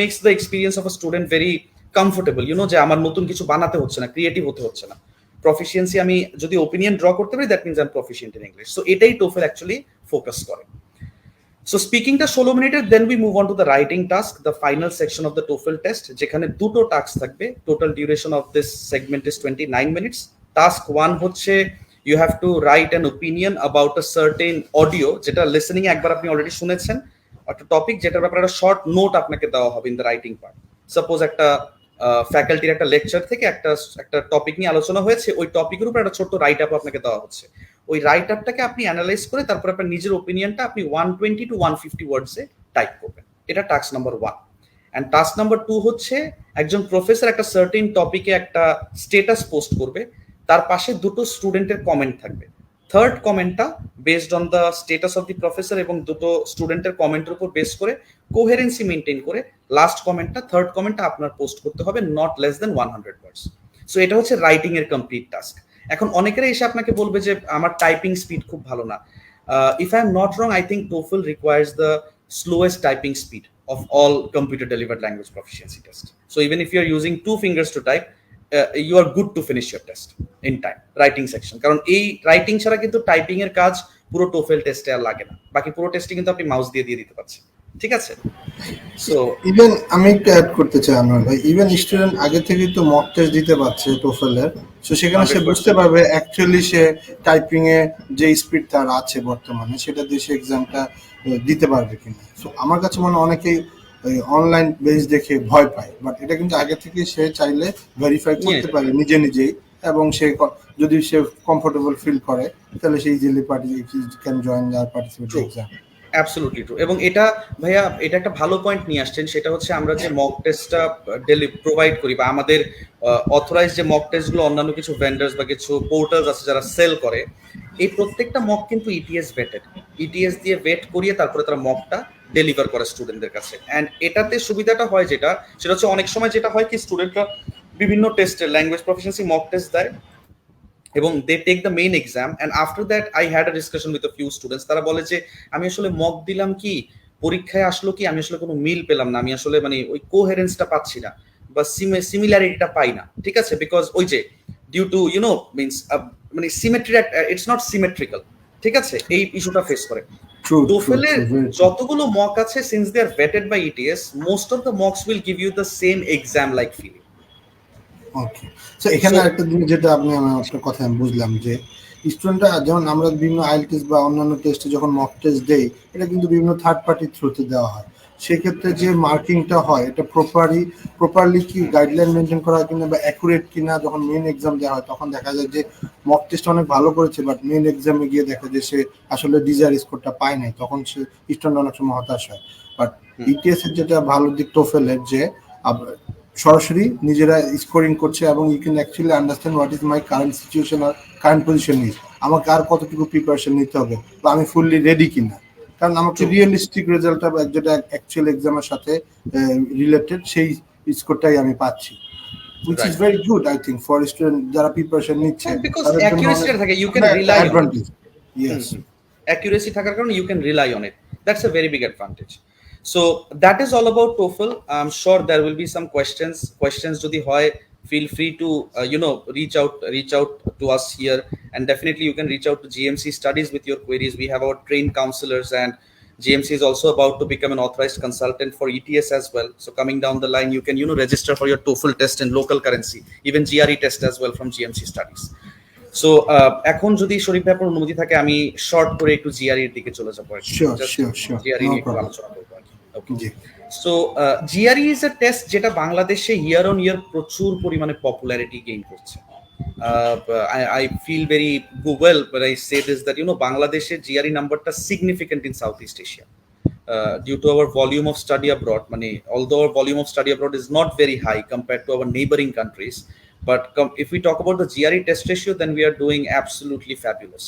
makes the experience of a student very comfortable, you know, যে আমার নতুন কিছু বানাতে হচ্ছে না, ক্রিয়েটিভ হতে হচ্ছে না। প্রফিসিয়েন্সি আমি যদি ওপিনিয়ন ড্র করতে পারি, that means I am proficient in English. So এটাই টোফেল অ্যাকচুয়ালি ফোকাস করে। So speaking টা 16 মিনিটের, then we move on to the writing task, the final section of the TOEFL test, যেখানে দুটো টাস্ক থাকবে। Total duration of this segment is 29 minutes. Task 1 হচ্ছে you have to write an opinion about a certain audio, যেটা listening এ একবার আপনি already শুনেছেন, একটা topic যেটার ব্যাপারে একটা শর্ট নোট আপনাকে দেওয়া হবে in the writing part. Suppose একটা ফ্যাকাল্টির একটা লেকচার থেকে একটা টপিক নিয়ে আলোচনা হয়েছে, ওই টপিকের উপর একটা ছোট্ট রাইট আপ আপনাকে দেওয়া হচ্ছে। ওই রাইট আপটাকে আপনি অ্যানালাইজ করে তারপর আপনার নিজের ওপিনিয়নটা আপনি 120 to 150 ওয়ার্ডসে টাইপ করবেন। এটা task number 1। And task number 2 হচ্ছে একজন প্রফেসর একটা সার্টেন টপিকে একটা স্ট্যাটাস পোস্ট করবে, তার পাশে দুটো স্টুডেন্টের কমেন্ট থাকবে। থার্ড কমেন্টটা based on the status of the professor এবং দুটো স্টুডেন্টের কমেন্টের উপর বেস করে কোহেরেন্সি মেনটেন করে লাস্ট কমেন্টটা, থার্ড কমেন্টটা আপনার পোস্ট করতে হবে, not less than 100 words. So এটা হচ্ছে রাইটিং এর কমপ্লিট টাস্ক। এখন অনেকেরা এসে আপনাকে বলবে যে আমার টাইপিং স্পিড খুব ভালো না। If I am not wrong, I think TOEFL requires the slowest typing speed of all computer delivered language proficiency test. So even if you are using 2 fingers to type, you are good to finish your test in time, writing section, কারণ এই writing ছাড়া কিন্তু typing এর কাজ পুরো TOEFL টেস্টে আর লাগে না। বাকি পুরো টেস্টে কিন্তু আপনি মাউস দিয়ে দিতে পারছেন, ঠিক আছে। সো ইভেন আমি একটু অ্যাড করতে চাই আমার ভাই, ইভেন স্টুডেন্ট আগে থেকে তো মক টেস্ট দিতে পারছে TOEFL এর, সো সেখানে সে বুঝতে পারবে অ্যাকচুয়ালি সে টাইপিং এ যে স্পিড তার আছে বর্তমানে সেটা দিয়ে সে এক্সামটা দিতে পারবে কিনা। সো আমার কাছে মনে হয় অনেকেই অনলাইন বেস দেখে ভয় পায়, বাট এটা কিন্তু আগে থেকে সে চাইলে ভেরিফাই করতে পারে নিজেই, এবং সে যদি সে কমফোর্টেবল ফিল করে তাহলে সে ইজিলি ক্যান জয়েন আর পার্টিসিপেট এক্সাম। Absolutely true. এবং এটা ভাইয়া, এটা একটা ভালো পয়েন্ট নিয়ে আসছেন, সেটা হচ্ছে আমরা যে মক টেস্টটা প্রোভাইড করি বা আমাদের অথরাইজ যে মক টেস্টগুলো অন্যান্য কিছু ভেন্ডার্স বা কিছু পোর্টালস আছে যারা সেল করে, এই প্রত্যেকটা মক কিন্তু ইটিএস ভেটেড, ইটিএস দিয়ে ভেট করিয়ে তারপরে তারা মকটা ডেলিভার করে স্টুডেন্টদের কাছে। অ্যান্ড এটাতে সুবিধাটা হয় যেটা, সেটা হচ্ছে অনেক সময় যেটা হয় কি স্টুডেন্টরা বিভিন্ন টেস্টের ল্যাঙ্গুয়েজ প্রফিসিয়েন্সি মক টেস্ট দেয় এবং they take the main exam, and after that I had a discussion with a few students. তারা বলে যে আমি আসলে মক দিলাম কি, পরীক্ষায় আসলো কি, আমি আসলে কোনো মিল পেলাম না, আমি আসলে মানে ওই কোহেরেন্সটা পাচ্ছি না বা সিমিলারিটিটা পাই না, ঠিক আছে, বিকজ ওই যে ডিউ টু ইউনো মিনস মানে সিমেট্রি, ইটস নট সিমেট্রিক্যাল, ঠিক আছে, এই ইস্যুটা ফেস করে। TOEFL এর যতগুলো মক আছে, since they are vetted by ETS, most of the mocks will give you the same exam like feeling. Okay, so এখানে একটা জিনিস যেটা আপনি আমার কথা আমি বুঝলাম যে স্টুডেন্টরা যেমন আমরা বিভিন্ন আইএলটিএস বা অন্যান্য টেস্টে যখন মক টেস্ট দেই, এটা কিন্তু বিভিন্ন থার্ড পার্টির থ্রুতে দেওয়া হয়। সেক্ষেত্রে যে মার্কিংটা হয় এটা প্রপারলি কি গাইডলাইন মেনটেন করা হয় কিনা বা অ্যাকুরেট কিনা, যখন মেইন এক্সাম দেওয়া হয় তখন দেখা যায় যে মক টেস্ট অনেক ভালো করেছে বাট মেইন এক্সামে গিয়ে দেখা যায় সে আসলে ডিজায়ার স্কোরটা পায় নাই, তখন সে স্টুডেন্ট অনেক সময় হতাশ হয়। বাট ইটিএস এর যেটা ভালো দিক টোফেলের যে সরাসরি নিজেরা স্কোরিং করছে এবং you can actually understand what is my current situation আর কারেন্ট পজিশন ইজ, আমাকে আর কতটুকু প্রিপারেশন নিতে হবে বা আমি ফুললি রেডি কিনা। কারণ আমাকে রিয়েলিস্টিক রেজাল্টটা যেটা অ্যাকচুয়াল এক্সামের সাথে রিলেটেড সেই স্কোরটাই আমি পাচ্ছি, which is very good I think for student যারা প্রিপারেশন নিচ্ছে, because accuracy থাকে, you can rely on it. Yes, accuracy থাকার কারণে you can rely on it. That's a very big advantage. So that is all about TOEFL. I'm sure there will be some questions যদি হয়, feel free to reach out to us here, and definitely you can reach out to GMC Studies with your queries. We have our trained counselors, and GMC is also about to become an authorized consultant for ETS as well. So coming down the line, you can register for your TOEFL test in local currency, even GRE test as well from GMC Studies. So এখন যদি শরীফ ভাইয়ের অনুমতি থাকে আমি short করে একটু GRE এর দিকে চলে যাব। Sure. জিআরই নিয়ে একটু আলোচনা করব। Okay, so GRE is a test যেটা বাংলাদেশে ইয়ার অন ইয়ার প্রচুর পরিমাণে পপুলারিটি গেইন করছে। I feel very well when I say this that বাংলাদেশের জিআরই নাম্বারটা significant in Southeast Asia due to our volume of study abroad. Although our volume of study abroad is not very high compared to our neighboring countries, but if we talk about the GRE test ratio, then we are doing absolutely fabulous.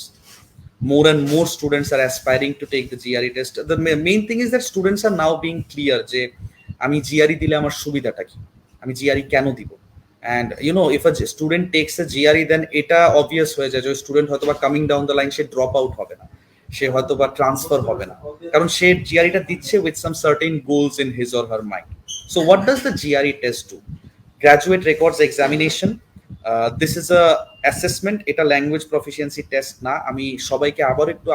More and more students are aspiring to take the GRE test. The main thing is that students are now being clear যে আমি GRE দিলে আমার সুবিধাটা কি, আমি GRE কেন দিব। And if a student takes a GRE, then এটা obvious হয়ে যায় যে স্টুডেন্ট হয়তো বা coming down the line say drop out হবে না, সে হয়তো বা ট্রান্সফার হবে না, কারণ সে GREটা দিচ্ছে with some certain goals in his or her mind. So what does the GRE test do? Graduate Records Examination. This is a assessment. এটা language proficiency test না। আমি সবাইকে আবার একটু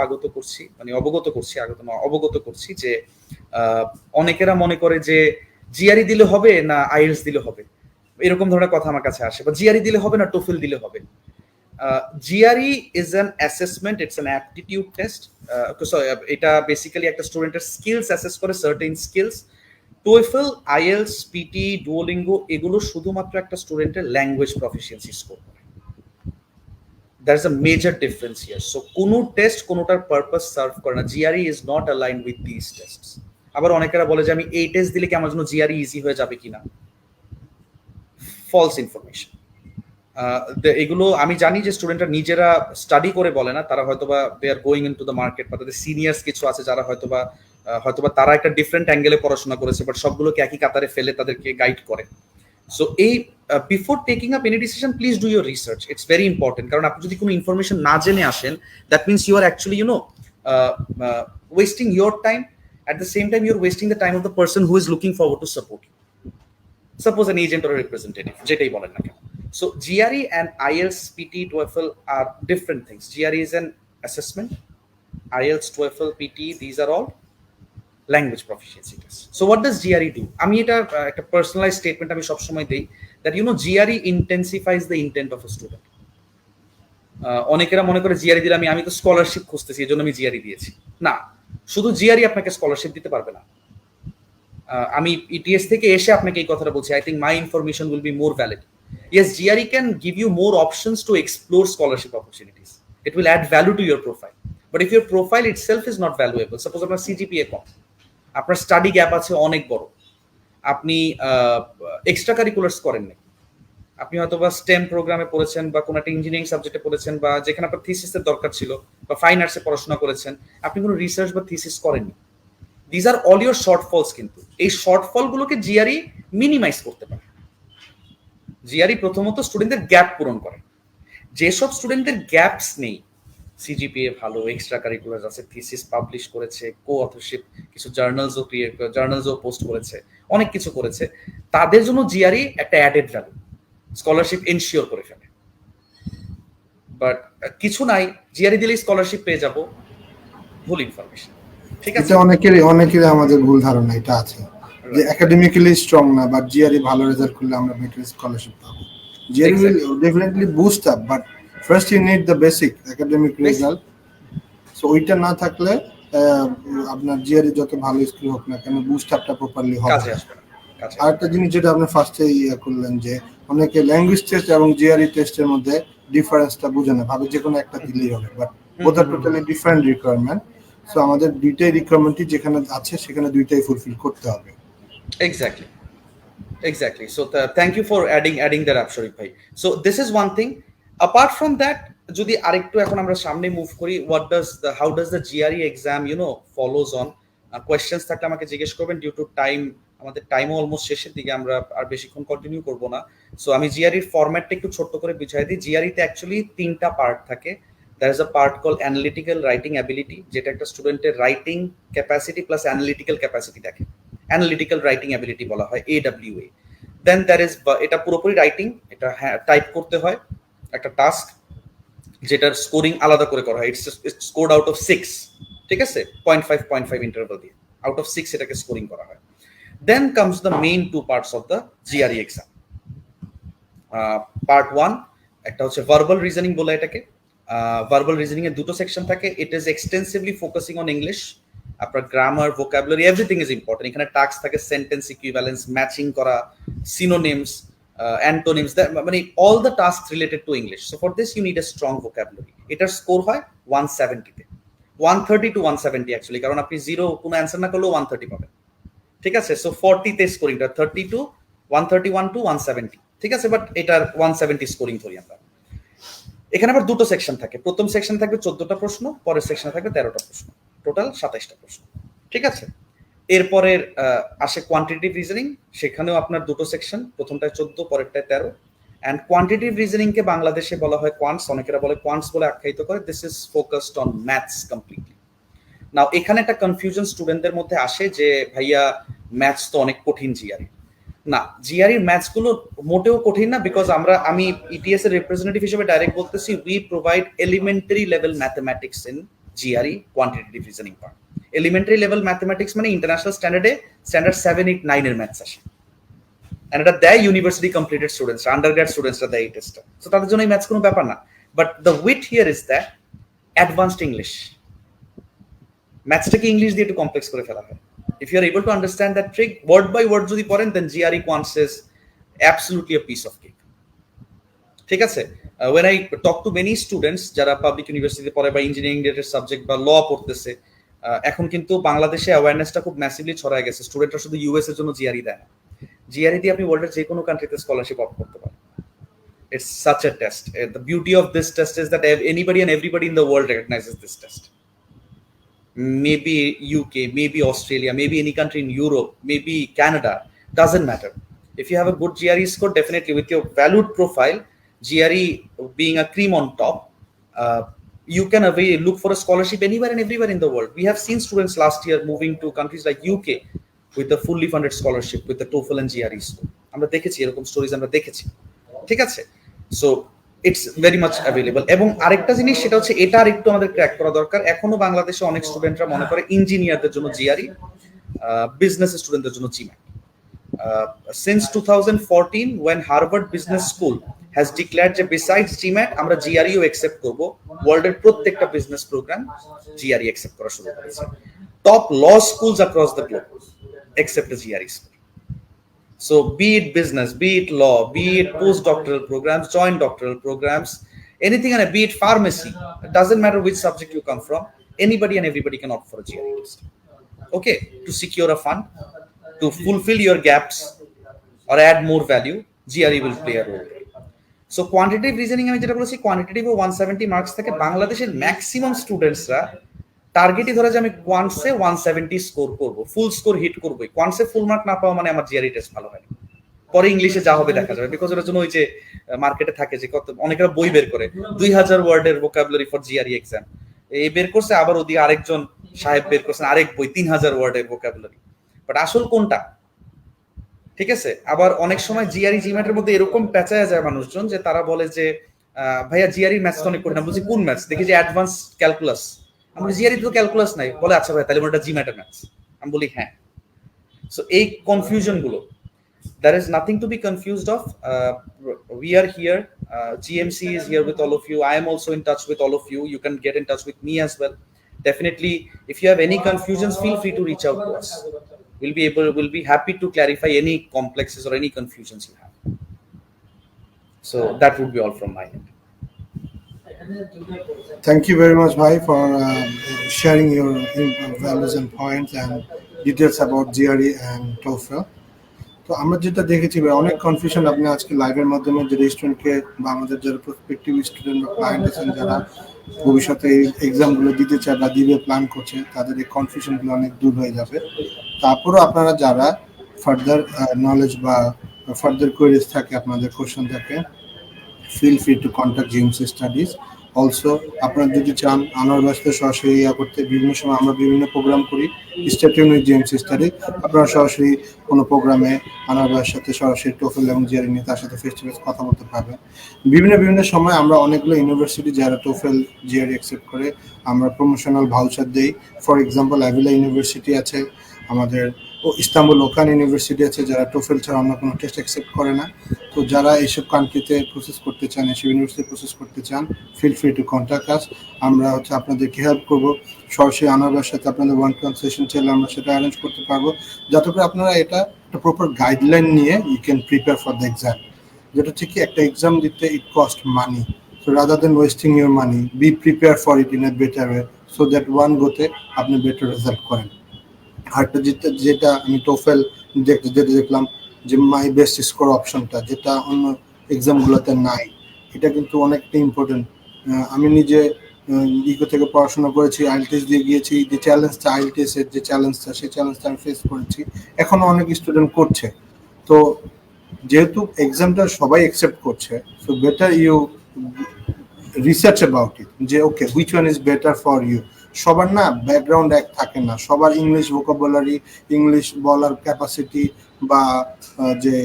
অবগত করছি যে অনেকেরা মনে করে যে জিআরই দিলে হবে না আইএলটিএস দিলে হবে, এরকম ধরনের কথা আমার কাছে আসে, বা জিআরই দিলে হবে না টোফেল দিলে হবে। GRE is an assessment, it's an aptitude test. এটা বেসিক্যালি একটা স্টুডেন্টের স্কিলস অ্যাসেস করে, certain skills. TOEFL, IELTS, PT, Duolingo এগুলো শুধুমাত্র একটা স্টুডেন্টের ল্যাঙ্গুয়েজ প্রফিসিয়েন্সি স্কোর করে। There is a major difference here. So কোনো টেস্ট কোনোটার পারপাস সার্ভ করে না। GRE is not aligned with these tests. আবার অনেকেরা বলে যে আমি এই টেস্ট দিলে কি আমার জন্য GRE ইজি হয়ে যাবে কিনা, ফলস ইনফরমেশন। এগুলো আমি জানি যে স্টুডেন্টরা নিজেরা স্টাডি করে বলে না, তারা হয়তোবা they are going into the market, বা তাদের সিনিয়র্স কিছু আছে যারা হয়তোবা তারা একটা ডিফারেন্ট অ্যাঙ্গেলে পড়াশোনা করেছে, বাট সবগুলোকে একই কাতারে ফেলে তাদেরকে গাইড করে। সো এই before taking up any decision, please do your research, it's very important. কারণ আপনি যদি কোনো ইনফরমেশন না জেনে আসেন, that means you are actually wasting your time, at the same time you are wasting the time of the person who is looking forward to support you, suppose an agent or representative, যেটাই বলেন না কেন। So GRE and IELTS, PT, TOEFL are different things. GRE is an assessment. IELTS, TOEFL, PT, these are all language proficiency tests. So what does GRE do? আমি এটা একটা personalized statement আমি সব সময় দেই that GRE intensifies the intent of a student. অনেকেরা মনে করে GRE দিলে আমি তো স্কলারশিপ খুঁজতেছি এজন্য আমি GRE দিয়েছি। না, শুধু GRE আপনাকে স্কলারশিপ দিতে পারবে না। আমি ETS থেকে এসে আপনাকে এই কথাটা বলছি, I think my information will be more valid. Yes, GRE can give you more options to explore scholarship opportunities. It will add value to your profile. But if your profile itself is not valuable, suppose আপনার CGPA কম, আপনার study gap আছে অনেক বড়, আপনি extra কারিকুলার্স করেন নাই, আপনি হয়তো বা স্টেম প্রোগ্রামে পড়েছেন বা কোনো একটা ইঞ্জিনিয়ারিং সাবজেক্টে পড়েছেন, বা যেখানে আপনার থিসিসের দরকার ছিল, বা ফাইন আর্টসে পড়াশোনা করেছেন, আপনি কোনো রিসার্চ বা থিসিস করেননি। These are all your শর্টফলস। কিন্তু এই শর্টফলগুলোকে GRE মিনিমাইজ করতে পারে। GRE প্রথমত স্টুডেন্টদের গ্যাপ পূরণ করে। যেসব স্টুডেন্টদের গ্যাপস নেই, CGPA ভালো, এক্সট্রা কারিকুলার আছে, থিসিস পাবলিশ করেছে, কো অথরশিপ, কিছু জার্নালসও পোস্ট করেছে, অনেক কিছু করেছে, তাদের জন্য GRE একটা অ্যাডেড ভ্যালু, স্কলারশিপ এনশিওর করে ফেলে। বাট কিছু নাই, GRE দিলেই স্কলারশিপ পেয়ে যাব, ভুল ইনফরমেশন। ঠিক আছে, অনেকেরই আমাদের ভুল ধারণা এটা আছে যে একাডেমিক্যালি স্ট্রং না, বাট GRE ভালো রেজাল্ট করলে আমরা বেটার স্কলারশিপ পাবো। GRE will definitely boost up, but first you need the basic academic result. So ওইটা না থাকলে আপনার জিআরই যত ভালো স্কিল হোক না কেন বুস্ট আপটা প্রপারলি হবে। কাজে আসবে না। আরেকটা জিনিস যেটা আপনি ফার্স্টে করলেন যে অনেকে ল্যাঙ্গুয়েজ টেস্ট এবং জিআরই টেস্টের মধ্যে ডিফারেন্সটা বুঝে না, ভাবে যে কোনো একটা দিলেই হবে, but both are totally different requirement. So আমাদের দুইটাই রিকোয়ারমেন্টই যেখানে আছে সেখানে দুইটাই ফুলফিল করতে হবে। Exactly. So thank you for adding that up, Sharif bhai. So this is one thing. Apart from that, যদি আরেকটু এখন আমরা সামনে মুভ করি, how does the GRE exam follows on? Questions থাকলে আমাকে জিজ্ঞেস করবেন, ডিউ টু টাইম, আমাদের টাইমও অলমোস্ট শেষের দিকে, আমরা আর বেশিক্ষণ কন্টিনিউ করব না। সো আমি জিআরইর ফরম্যাটটা একটু ছোট্ট করে বুঝাই দিই। জিআরইতে অ্যাকচুয়ালি 3টা পার্ট থাকে। There is a part called analytical writing ability, যেটা একটা স্টুডেন্টের writing capacity plus analytical capacity দেখে, অ্যানালিটিক্যাল রাইটিং অ্যাবিলিটি বলা হয়, AWA। দেন দ্যার ইজ, এটা পুরোপুরি রাইটিং, এটা টাইপ করতে হয় একটা টাস্ক, যেটার স্কোরিং আলাদা করে করা হয়। ইটস স্কোরড আউট অফ 6, ঠিক আছে, 0.5 ইন্টারভাল দিয়ে আউট অফ 6 এটাকে স্কোরিং করা হয়। Then comes the main 2 parts of the GRE exam. Part 1 একটা হচ্ছে ভার্বাল রিজনিং বলে এটাকে। ভার্বাল রিজনিং এর 2টো সেকশন থাকে। It is extensively focusing on English. আপনার grammar, vocabulary, everything is important. এখানে টাস্ক থাকে সেন্টেন্স ইকুইভ্যালেন্স, ম্যাচিং করা, সিনোনিমস, অ্যান্টোনিমস, মানে all the task related to English. So for this you need a strong vocabulary. এটার score হয় 170-তে, 130 to 170 actually, কারণ আপনি জিরো কোনো অ্যান্সার না করলেও 130 পাবেন, ঠিক আছে। সো 40-তে স্কোরিংটা 131 to 170, ঠিক আছে, বাট এটার 170 স্কোরিং ধরি আমরা। এখানে আবার 2টো সেকশন থাকে। প্রথম সেকশন থাকবে 14টা প্রশ্ন, পরের সেকশনে থাকবে 13টা প্রশ্ন, টোটাল 27টা প্রশ্ন, ঠিক আছে। এরপরের আসে কোয়ান্টিটিভ রিজনিং, সেখানেও আপনার 2টো সেকশন, প্রথমটায় 14, পরেরটায় 13। অ্যান্ড কোয়ান্টিটিভ রিজনিং কে বাংলাদেশে বলা হয় কোয়ান্টস, অনেকেরা বলে কোয়ান্টস বলে আখ্যায়িত করে। This is focused on maths completely. Now এখানে একটা কনফিউশন স্টুডেন্টদের মধ্যে আসে যে ভাইয়া ম্যাথস তো অনেক কঠিন জিআরই। না, জিআরই ম্যাথস গুলো মোটেও কঠিন না, বিকজ আমি ইটিএস এর রিপ্রেজেন্টেটিভ হিসেবে ডাইরেক্ট বলতেছি, we provide elementary level mathematics in GRE quantitative reasoning part. Elementary level mathematics মানে ইন্টারন্যাশনাল স্ট্যান্ডার্ড 7, 8, 9 এর ম্যাথস আসে, এন্ড এটা দেয় ইউনিভার্সিটি কমপ্লিটেড স্টুডেন্টস, আন্ডারগ্রেড স্টুডেন্টসরা দেয় এই টেস্টটা। সো তাদের জন্য এই ম্যাথস কোনো ব্যাপার না। But the with here is that advanced English, ম্যাথসটাকে ইংলিশ দিয়ে একটু কমপ্লেক্স করে ফেলা হয়। If you are able to understand that trick word by word যদি পড়েন, then GRE quants is absolutely a piece of cake, ঠিক আছে। when I talk to many students যারা পাবলিক ইউনিভার্সিটিতে পড়ে বা ইঞ্জিনিয়ারিং রিলেটেড সাবজেক্ট বা ল পড়তেছে, এখন কিন্তু বাংলাদেশে অ্যাওয়ারনেসটা খুব ম্যাসিভলি ছড়ায় গেছে। স্টুডেন্টরা শুধু ইউএস এর জন্য জিআরই দেয় না, জিআরই দিয়ে আপনি ওয়ার্ল্ডের যে কোনো কান্ট্রিতে স্কলারশিপ অফ করতে পারেন। It's such a test. The beauty of this test is that anybody and everybody in the world recognizes this test. Maybe UK, maybe Australia, maybe any country in Europe, maybe Canada, doesn't matter. If you have a good GRE score, definitely with your valued profile, GRE being a cream on top, you can look for a scholarship anywhere and everywhere in the world. We have seen students last year moving to countries like UK with a fully funded scholarship with the TOEFL and GRE score. আমরা দেখেছি এরকম stories, আমরা দেখেছি, ঠিক আছে। So it's very much available. এবং আরেকটা জিনিস সেটা হচ্ছে, এটা আর একটু আমাদের ক্র্যাক করা দরকার। এখনো বাংলাদেশে অনেক স্টুডেন্টরা মনে করে ইঞ্জিনিয়ারদের জন্য জিআরই, বিজনেস স্টুডেন্টদের জন্য GMAT. Since 2014 when Harvard Business School has declared যে besides GMAT আমরা জিআরইও অ্যাকসেপ্ট করব, ওয়ার্ল্ডের প্রত্যেকটা বিজনেস প্রোগ্রাম জিআরই অ্যাকসেপ্ট করা শুরু করেছে। Top law schools across the globe accept the GRE school. So be it business, be it law, be it postdoctoral programs, joint doctoral programs, anything, and be it pharmacy, it doesn't matter which subject you come from, anybody and everybody can opt for a GRE test. Okay, to secure a fund, to fulfill your gaps or add more value, GRE will play a role. So quantitative reasoning আমি যেটা বলেছি, quantitative 170 marks থাকে। বাংলাদেশের maximum স্টুডেন্টসরা টার্গেটই ধরে যে আমি কোয়ান্টসে 170 score করব, ফুল score hit করবো। কোয়ান্টসে ফুল মার্ক না পাওয়া মানে আমার জিআরই টেস্ট ভালো হয়নি, পরে ইংলিশে যা হবে দেখা যাবে। বিকজ এর জন্য ওই যে মার্কেটে থাকে যে কত অনেকেরা বই বের করে 2000 ওয়ার্ডের ভোকাবুলারি ফর জিআরই এক্সাম, এই বের করছে, আবার ওদিকে আরেকজন সাহেব বের করছেন আরেক বই 3000 ওয়ার্ডের ভোকাবুলারি। বাট আসল কোনটা, ঠিক আছে। আবার অনেক সময় জিআরই জিম্যাটের মধ্যে এরকম পেঁচায়া যায় মানুষজন যে তারা বলে যে ভাইয়া জিআরই ম্যাথস তো অনেক কঠিন। আমি বলছি কোন ম্যাথস? দেখি যে অ্যাডভান্স ক্যালকুলাস। আমি জিআরই তো ক্যালকুলাস নাই, বলে আচ্ছা ভাই তাহলে ওটা জিম্যাটের ম্যাথস। আমি বলি হ্যাঁ। সো এই কনফিউশন গুলো, there is nothing to be confused of. We are here, GMC is here with all of you. I am also in touch with all of you. You can get in touch with me as well. definitely, if you have any confusions, feel free to reach out to us. We'll be happy to clarify any complexes or any confusions you have. So that would be all from my end. Thank you very much, Bhai, for sharing your values and points and details about GRE and TOEFL. তো আমরা যেটা দেখেছি ভাই, অনেক confusion আপনি আজকে লাইভের মাধ্যমে যে স্টুডেন্টকে বা আমাদের যারা প্রসপেক্টিভ স্টুডেন্ট বা ক্লায়েন্ট আছেন যারা ভবিষ্যতে এই এক্সামগুলো দিতে চায় বা দিবে প্ল্যান করছে, তাদের এই কনফিউশনগুলো অনেক দূর হয়ে যাবে। তারপরেও আপনারা যারা ফার্দার নলেজ বা ফার্দার কোয়েরিজ থাকে, আপনাদের কোশ্চেন থাকে, feel free to contact GMC Studies. Also আপনারা যদি চান আনোয়ার ভাইয়ের সাথে সরাসরি করতে, বিভিন্ন সময় আমরা বিভিন্ন প্রোগ্রাম করি stay tune with GMC Studies। আপনারা সরাসরি কোনো প্রোগ্রামে আনোয়ার ভাইয়ের সাথে সরাসরি টোফেল এবং জিআরই নিয়ে তার সাথে ফেস টু ফেস কথা বলতে পারবেন। বিভিন্ন সময় আমরা অনেকগুলো ইউনিভার্সিটি যারা টোফেল জিআরই অ্যাকসেপ্ট করে আমরা প্রমোশনাল ভাউচার দেই। ফর এক্সাম্পল আভিলা ইউনিভার্সিটি আছে আমাদের, ইস্তাম্বুল ওকান ইউনিভার্সিটি আছে যারা টোফেল ছাড়া অন্য কোনো টেস্ট অ্যাকসেপ্ট করে না। তো যারা এইসব কান্ট্রিতে প্রসেস করতে চান, এইসব ইউনিভার্সিটি প্রসেস করতে চান, feel free to contact us. আমরা আপনাদেরকে হেল্প করবো। সরাসরি আনোয়ারের সাথে আপনাদের ওয়ান টু ওয়ান সেশন চাইলে আমরা সেটা অ্যারেঞ্জ করতে পারবো, যাতে করে আপনারা এটা একটা প্রপার গাইডলাইন নিয়ে you can prepare for the exam. যেটা হচ্ছে কি, একটা এক্সাম দিতে it cost money, so rather than wasting your money, be prepare for it in a better way, so that one গোতে আপনি বেটার রেজাল্ট করেন। আরেকটা যেটা আমি টোফেল যেটা দেখলাম যে মাই বেস্ট স্কোর অপশনটা, যেটা অন্য এক্সামগুলোতে নাই, এটা কিন্তু অনেকটা ইম্পর্টেন্ট। আমি নিজে ইকো থেকে পড়াশোনা করেছি, আইএলটিএস দিয়ে গিয়েছি, যে চ্যালেঞ্জটা আইএলটিএসের যে চ্যালেঞ্জটা, সেই চ্যালেঞ্জটা আমি ফেস করেছি, এখনও অনেক স্টুডেন্ট করছে। তো যেহেতু এক্সামটা সবাই অ্যাকসেপ্ট করছে, so better you research about it, যে okay which one is better for you. সবার না ব্যাকগ্রাউন্ড এক থাকে না, সবার ইংলিশ ভোকাবুলারি, ইংলিশ বলার ক্যাপাসিটি বা যে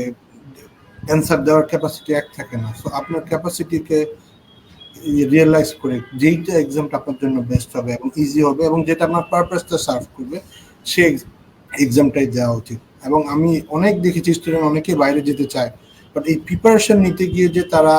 অ্যান্সার দেওয়ার ক্যাপাসিটি এক থাকে না। সো আপনার ক্যাপাসিটিকে রিয়েলাইজ করে যেইটা এক্সামটা আপনার জন্য বেস্ট হবে এবং ইজি হবে এবং যেটা আপনার পারপাসটা সার্ভ করবে, সেই এক্সামটাই দেওয়া উচিত। এবং আমি অনেক দেখেছি স্টুডেন্ট অনেকেই বাইরে যেতে চায়, বাট এই প্রিপারেশন নিতে গিয়ে যে তারা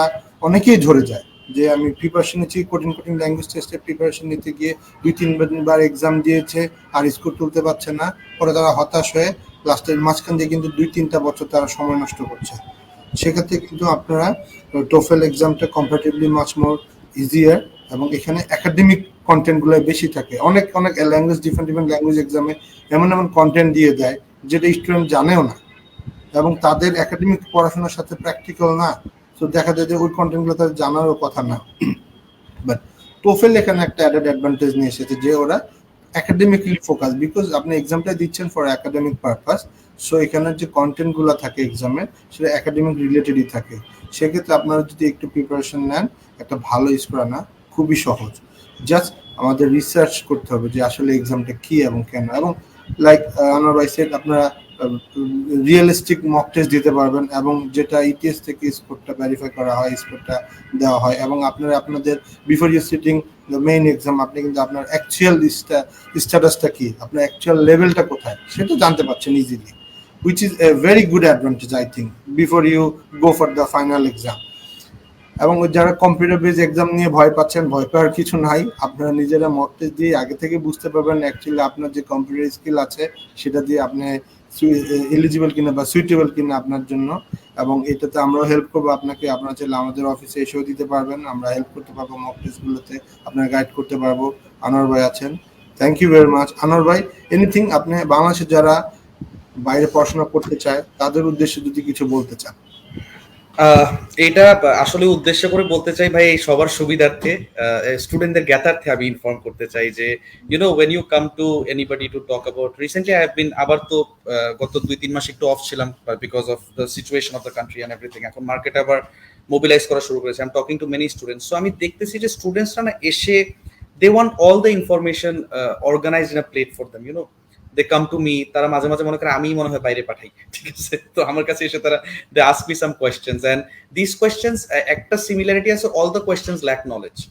অনেকেই ঝরে যায়, যে আমি প্রিপারেশন নিচ্ছি কঠিন ল্যাঙ্গুয়েজ টেস্টে প্রিপারেশন নিতে গিয়ে 2-3বার এক্সাম দিয়েছে আর স্কোর তুলতে পারছে না, পরে তারা হতাশ হয়ে লাস্টের মাঝখান দিয়ে কিন্তু 2-3টা বছর তারা সময় নষ্ট করছে। সেক্ষেত্রে কিন্তু আপনারা টোফেল এক্সামটা কম্পারেটিভলি মাচ মোর ইজিয়ার, এবং এখানে একাডেমিক কন্টেন্টগুলো বেশি থাকে। অনেক ল্যাঙ্গুয়েজ, ডিফারেন্ট ল্যাঙ্গুয়েজ এক্সামে এমন কন্টেন্ট দিয়ে দেয় যেটা স্টুডেন্ট জানেও না, এবং তাদের একাডেমিক পড়াশোনার সাথে প্র্যাকটিক্যাল না, তো দেখা যায় যে ওই কন্টেন্টগুলো তাদের জানারও কথা না। বাট টোফেল এখানে একটা অ্যাডেড অ্যাডভান্টেজ নিয়ে এসেছে যে ওরা একাডেমিকলি ফোকাস, বিকজ আপনি এক্সামটা দিচ্ছেন ফর একাডেমিক পারপাস, সো এখানের যে কন্টেন্টগুলো থাকে এক্সামে সেটা একাডেমিক রিলেটেডই থাকে। সেক্ষেত্রে আপনারা যদি একটু প্রিপারেশন নেন, একটা ভালো স্কোর আনা খুবই সহজ। জাস্ট আমাদের রিসার্চ করতে হবে যে আসলে এক্সামটা কি এবং কেন, এবং লাইক আনোয়ার ভাই সেড, আপনারা রিয়েলিস্টিক মক টেস্ট দিতে পারবেন, এবং যেটা ইটিএস থেকে স্কোরটা ভেরিফাই করা হয়, স্কোরটা দেওয়া হয়, এবং আপনারা আপনাদের before you sitting the main exam আপনি কিন্তু আপনার অ্যাকচুয়াল স্ট্যাটাসটা কি, আপনার অ্যাকচুয়াল লেভেলটা কোথায় সেটা জানতে পারছেন easily, which is a very good advantage I think before you go for the final exam. এবং যারা কম্পিউটার বেস এক্সাম নিয়ে ভয় পাচ্ছেন, ভয় পাওয়ার কিছু নাই, আপনারা নিজেরা মক টেস্ট দিয়ে আগে থেকে বুঝতে পারবেন অ্যাকচুয়ালি আপনার যে কম্পিউটার স্কিল আছে সেটা দিয়ে আপনি এলিজিবল কিনা বা সুইটেবল কিনা আপনার জন্য। এবং এটাতে আমরাও হেল্প করবো আপনাকে, আপনারা চাইলে আমাদের অফিসে এসেও দিতে পারবেন, আমরা হেল্প করতে পারবো, মক টেস্টগুলোতে আপনারা গাইড করতে পারবো। আনোয়ার ভাই আছেন, thank you very much. Anwar ভাই, এনিথিং আপনি বাংলাদেশে যারা বাইরে পড়াশোনা করতে চায় তাদের উদ্দেশ্যে যদি কিছু বলতে চান? এটা আসলে উদ্দেশ্য করে বলতে চাই ভাই, সবার সুবিধার্থে, স্টুডেন্টদের জ্ঞাতার্থে আমি ইনফর্ম করতে চাই যে when you come to anybody to talk about, recently I have been, আবার তো গত 2-3 মাস একটু অফ ছিলাম because of the situation of the country and everything. এখন মার্কেট আবার মোবিলাইজ করা শুরু করেছে। I am talking to many students, so আমি দেখতেছি যে স্টুডেন্টসরা না এসে they want all the information organised in a plate for them, they come to me, তারা মাঝে মাঝে মনে করে আমি মনে হয় বাইরে পাঠাই, ঠিক আছে? তো আমার কাছে এসে তারা they ask me some questions, and these questions একটা সিমিলারিটি আছে, all the questions lack knowledge.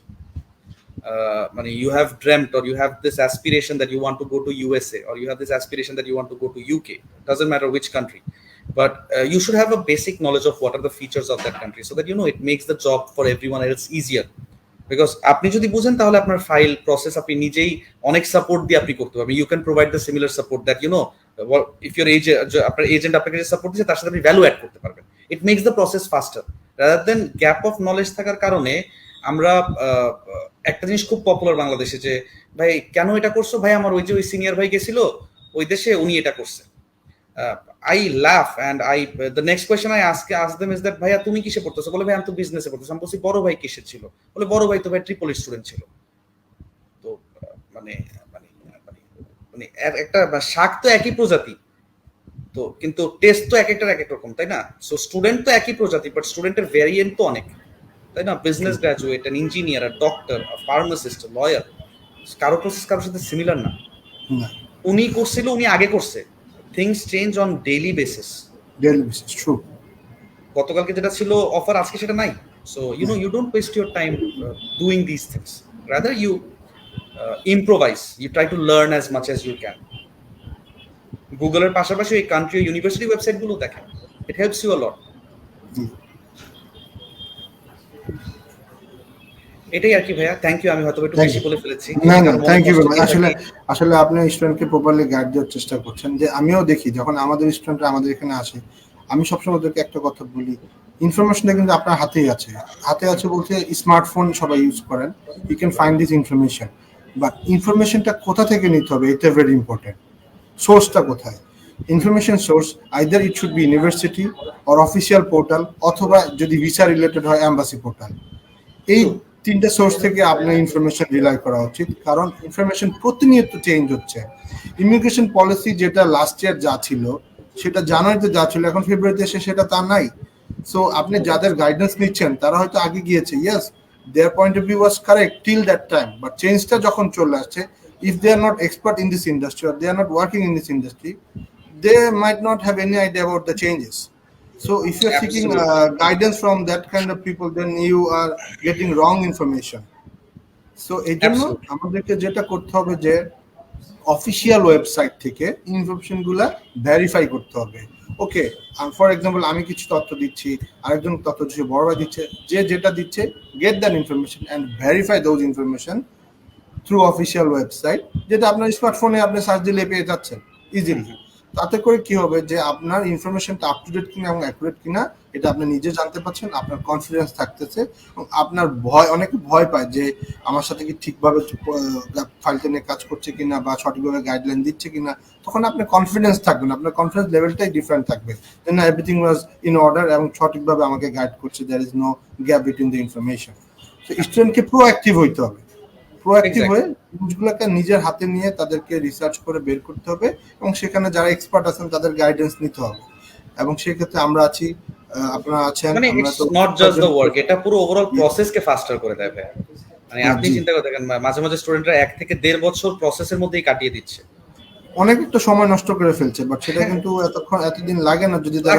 মানে you have dreamt or you have this aspiration that you want to go to USA, or you have this aspiration that you want to go to UK, doesn't matter which country, but you should have a basic knowledge of what are the features of that country, so that it makes the job for everyone else easier. Because আপনি যদি বুঝেন তাহলে আপনার file process আপনি নিজেই অনেক support দিয়ে আপনি করতে পারবেন। You can provide the similar support that you know if your আপনার এজেন্ট আপনাকে যে সাপোর্ট দিচ্ছে তার সাথে আপনি ভ্যালু অ্যাড করতে পারবেন। It makes the process faster rather than gap of knowledge থাকার কারণে আমরা একটা জিনিস খুব পপুলার বাংলাদেশে যে ভাই কেন এটা করছো, ভাই আমার ওই যে ওই সিনিয়র ভাই গেছিল ওই দেশে উনি এটা করছে। I laugh and the next question I ask them is that ভাইয়া তুমি কিসে পড়তেছো? বলে ভাই আমি তো বিজনেসে পড়তেছি। আমি বলছি বড় ভাই কিসে ছিল? বলে বড় ভাই তো ভাই ট্রিপল স্টুডেন্ট ছিল। তো মানে মানে মানে একটা শাক তো একই প্রজাতি, তো কিন্তু টেস্ট তো এক একটার এক এক রকম, তাই না? সো স্টুডেন্ট তো একই প্রজাতি বাট স্টুডেন্টের ভ্যারিয়েন্ট তো অনেক, তাই না? Business graduate, an engineer, a doctor, a pharmacist, lawyer, কারো প্রসেস কারোর সাথে সিমিলার না। উনি করছিল, উনি আগে করছে। Things change on daily basis. True. গতকালকে যেটা ছিল অফার আজকে সেটা নাই। So you don't waste your time doing this things, rather you improvise, you try to learn as much as you can. গুগলের পাশাপাশি এই কান্ট্রি ইউনিভার্সিটি ওয়েবসাইট গুলো দেখেন, ইট হেল্পস ইউ আ লট। এটাই আর কি ভাইয়া, থ্যাংক ইউ। আমি হয়তো একটু বেশি বলে ফেলেছি। না না, থ্যাংক ইউ। আসলে আপনি স্টুডেন্টকে প্রপারলি গাইড দেওয়ার চেষ্টা করছেন। যে আমিও দেখি যখন আমাদের স্টুডেন্টরা আমাদের এখানে আসে, আমি সবসময় ওদেরকে একটা কথা বলি, ইনফরমেশনটা কিন্তু আপনার হাতেই আছে। হাতে আছে বলতে স্মার্টফোন সবাই ইউজ করেন, you can find this information, but ইনফরমেশনটা কোথা থেকে নিতে হবে এটা ভেরি ইম্পর্টেন্ট। সোর্সটা কোথায়? Information source either it should be university or official portal, অথবা যদি ভিসা রিলেটেড হয় এম্বাসি পোর্টাল। এই তিনটা সোর্স থেকে আপনার ইনফরমেশন রিলাই করা উচিত, কারণ ইনফরমেশন প্রতিনিয়ত চেঞ্জ হচ্ছে। ইমিগ্রেশন পলিসি যেটা লাস্ট ইয়ার যা ছিল, সেটা জানুয়ারিতে যা ছিল, এখন ফেব্রুয়ারিতে এসে সেটা তা নাই। সো আপনি যাদের গাইডেন্স নিচ্ছেন তারা হয়তো আগে গিয়েছে, yes their point of view was correct till that time, but চেঞ্জটা যখন চলে আসছে, if they are not expert in this industry or they are not working in this industry, they might not have any idea about the changes. So if you are seeking guidance from that kind of people, then you are getting wrong information. So এই জন্য আমাদেরকে যেটা করতে হবে যে official website থেকে ইনফরমেশনগুলো verify করতে হবে। ওকে, ফর এক্সাম্পল আমি কিছু তথ্য দিচ্ছি, আরেকজন তথ্য দিচ্ছে, বড় ভাই দিচ্ছে, যে যেটা দিচ্ছে, get that information and verify those information through official website, যেটা আপনার স্মার্টফোনে আপনি সার্চ দিলে পেয়ে যাচ্ছেন ইজিলি। তাতে করে কি হবে যে আপনার ইনফরমেশনটা আপ টু ডেট কিনা এবং অ্যাকুরেট কিনা এটা আপনি নিজে জানতে পারছেন, আপনার কনফিডেন্স থাকতেছে, এবং আপনার ভয়, অনেকে ভয় পায় যে আমার সাথে কি ঠিকভাবে ফাইলটা নিয়ে কাজ করছে কিনা বা সঠিকভাবে গাইডলাইন দিচ্ছে কিনা, তখন আপনার কনফিডেন্স থাকবে না, আপনার কনফিডেন্স লেভেলটাই ডিফারেন্ট থাকবে, then everything was in order এবং সঠিকভাবে আমাকে গাইড করছে, there is no gap between the information. তো স্টুডেন্টকে প্রোঅ্যাক্টিভ হইতে হবে, প্রোঅ্যাক্টিভ হয়ে জিনিসগুলোকে নিজের হাতে নিয়ে তাদেরকে রিসার্চ করে বের করতে হবে, এবং সেখানে যারা এক্সপার্ট আছেন তাদের গাইডেন্স নিতে হবে। এবং সেক্ষেত্রে আমরা আছি, আপনারা আছেন। মানে it's not just the work, এটা পুরো ওভারঅল প্রসেসকে ফাস্টার করে দেয় ভাই। মানে আপনি চিন্তা করে দেখেন, মাঝে মাঝে স্টুডেন্টরা 1 থেকে 1.5 বছর প্রসেসের মধ্যেই কাটিয়ে দিচ্ছে, অনেক একটা সময় নষ্ট করে ফেলছে, বাট সেটা কিন্তু এতদিন লাগে না যদি তারা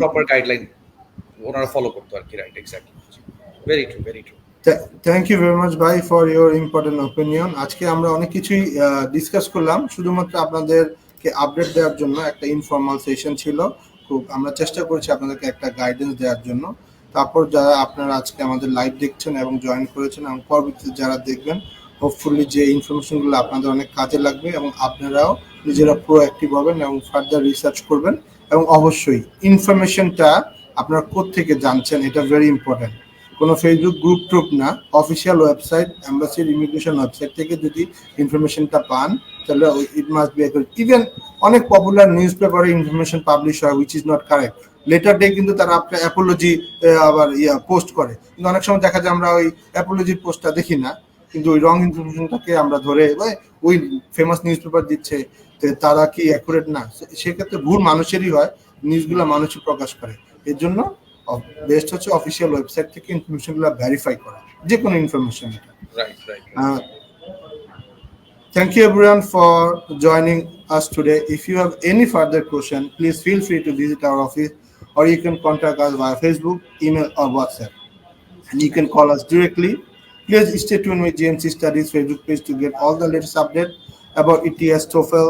প্রপার গাইডলাইন ওনারা ফলো করতে আর কি। Right, exactly, very true, very true. Thank you very much ভাই ফর ইউর ইম্পর্টেন্ট ওপিনিয়ন। আজকে আমরা অনেক কিছুই ডিসকাস করলাম, শুধুমাত্র আপনাদেরকে আপডেট দেওয়ার জন্য একটা ইনফর্মাল সেশন ছিল। খুব আমরা চেষ্টা করছি আপনাদেরকে একটা গাইডেন্স দেওয়ার জন্য। তারপর যারা আপনারা আজকে আমাদের লাইভ দেখছেন এবং জয়েন করেছেন, এবং পরবর্তীতে যারা দেখবেন, হোপফুলি যে ইনফরমেশনগুলো আপনাদের অনেক কাজে লাগবে, এবং আপনারাও নিজেরা প্রোঅ্যাক্টিভ হবেন এবং ফার্দার রিসার্চ করবেন। এবং অবশ্যই ইনফরমেশনটা আপনারা কোত্থেকে জানছেন এটা ভেরি ইম্পর্টেন্ট। কোনো ফেসবুক গ্রুপ ট্রুপ না, অফিসিয়াল ওয়েবসাইট, এম্বাসির ইমিগ্রেশন ওয়েবসাইট থেকে যদি ইনফরমেশনটা পান, তাহলে it must be accurate. Even অনেক পপুলার নিউজ পেপারে ইনফরমেশন পাবলিশ হয় which is not correct, letter day কিন্তু তারা আপনার অ্যাপোলজি আবার পোস্ট করে, কিন্তু অনেক সময় দেখা যায় আমরা ওই অ্যাপোলজির পোস্টটা দেখি না, কিন্তু ওই রং ইনফরমেশনটাকে আমরা ধরে ওই ফেমাস নিউজ পেপার দিচ্ছে, তারা কি অ্যাকুরেট না, সেক্ষেত্রে ভুল মানুষেরই হয়, নিউজগুলো মানুষই প্রকাশ করে। এর জন্য বেস্ট হচ্ছে অফিসিয়াল ওয়েবসাইট থেকে ইনফরমেশনগুলো ভেরিফাই করা, যে কোনো information. Thank you everyone for joining us today. If you have any further question, please feel free to visit our office, or you can contact us via Facebook, email, or WhatsApp, and you can call us directly. Please stay tuned with GMC Studies Facebook page to get all the latest updates about ETS, TOEFL,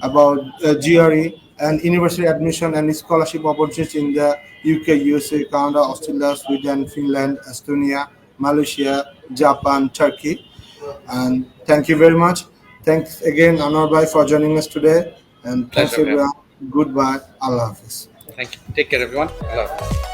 about GRE, and university admission and scholarship opportunities in the UK, USA, Canada, Australia, Sweden, Finland, Estonia, Malaysia, Japan, Turkey. And thank you very much. Thanks again, Anwar Bhai, for joining us today. And thanks Pleasure. everyone. Goodbye. Allah Hafiz. Thank you. Take care, everyone. Allah Hafiz.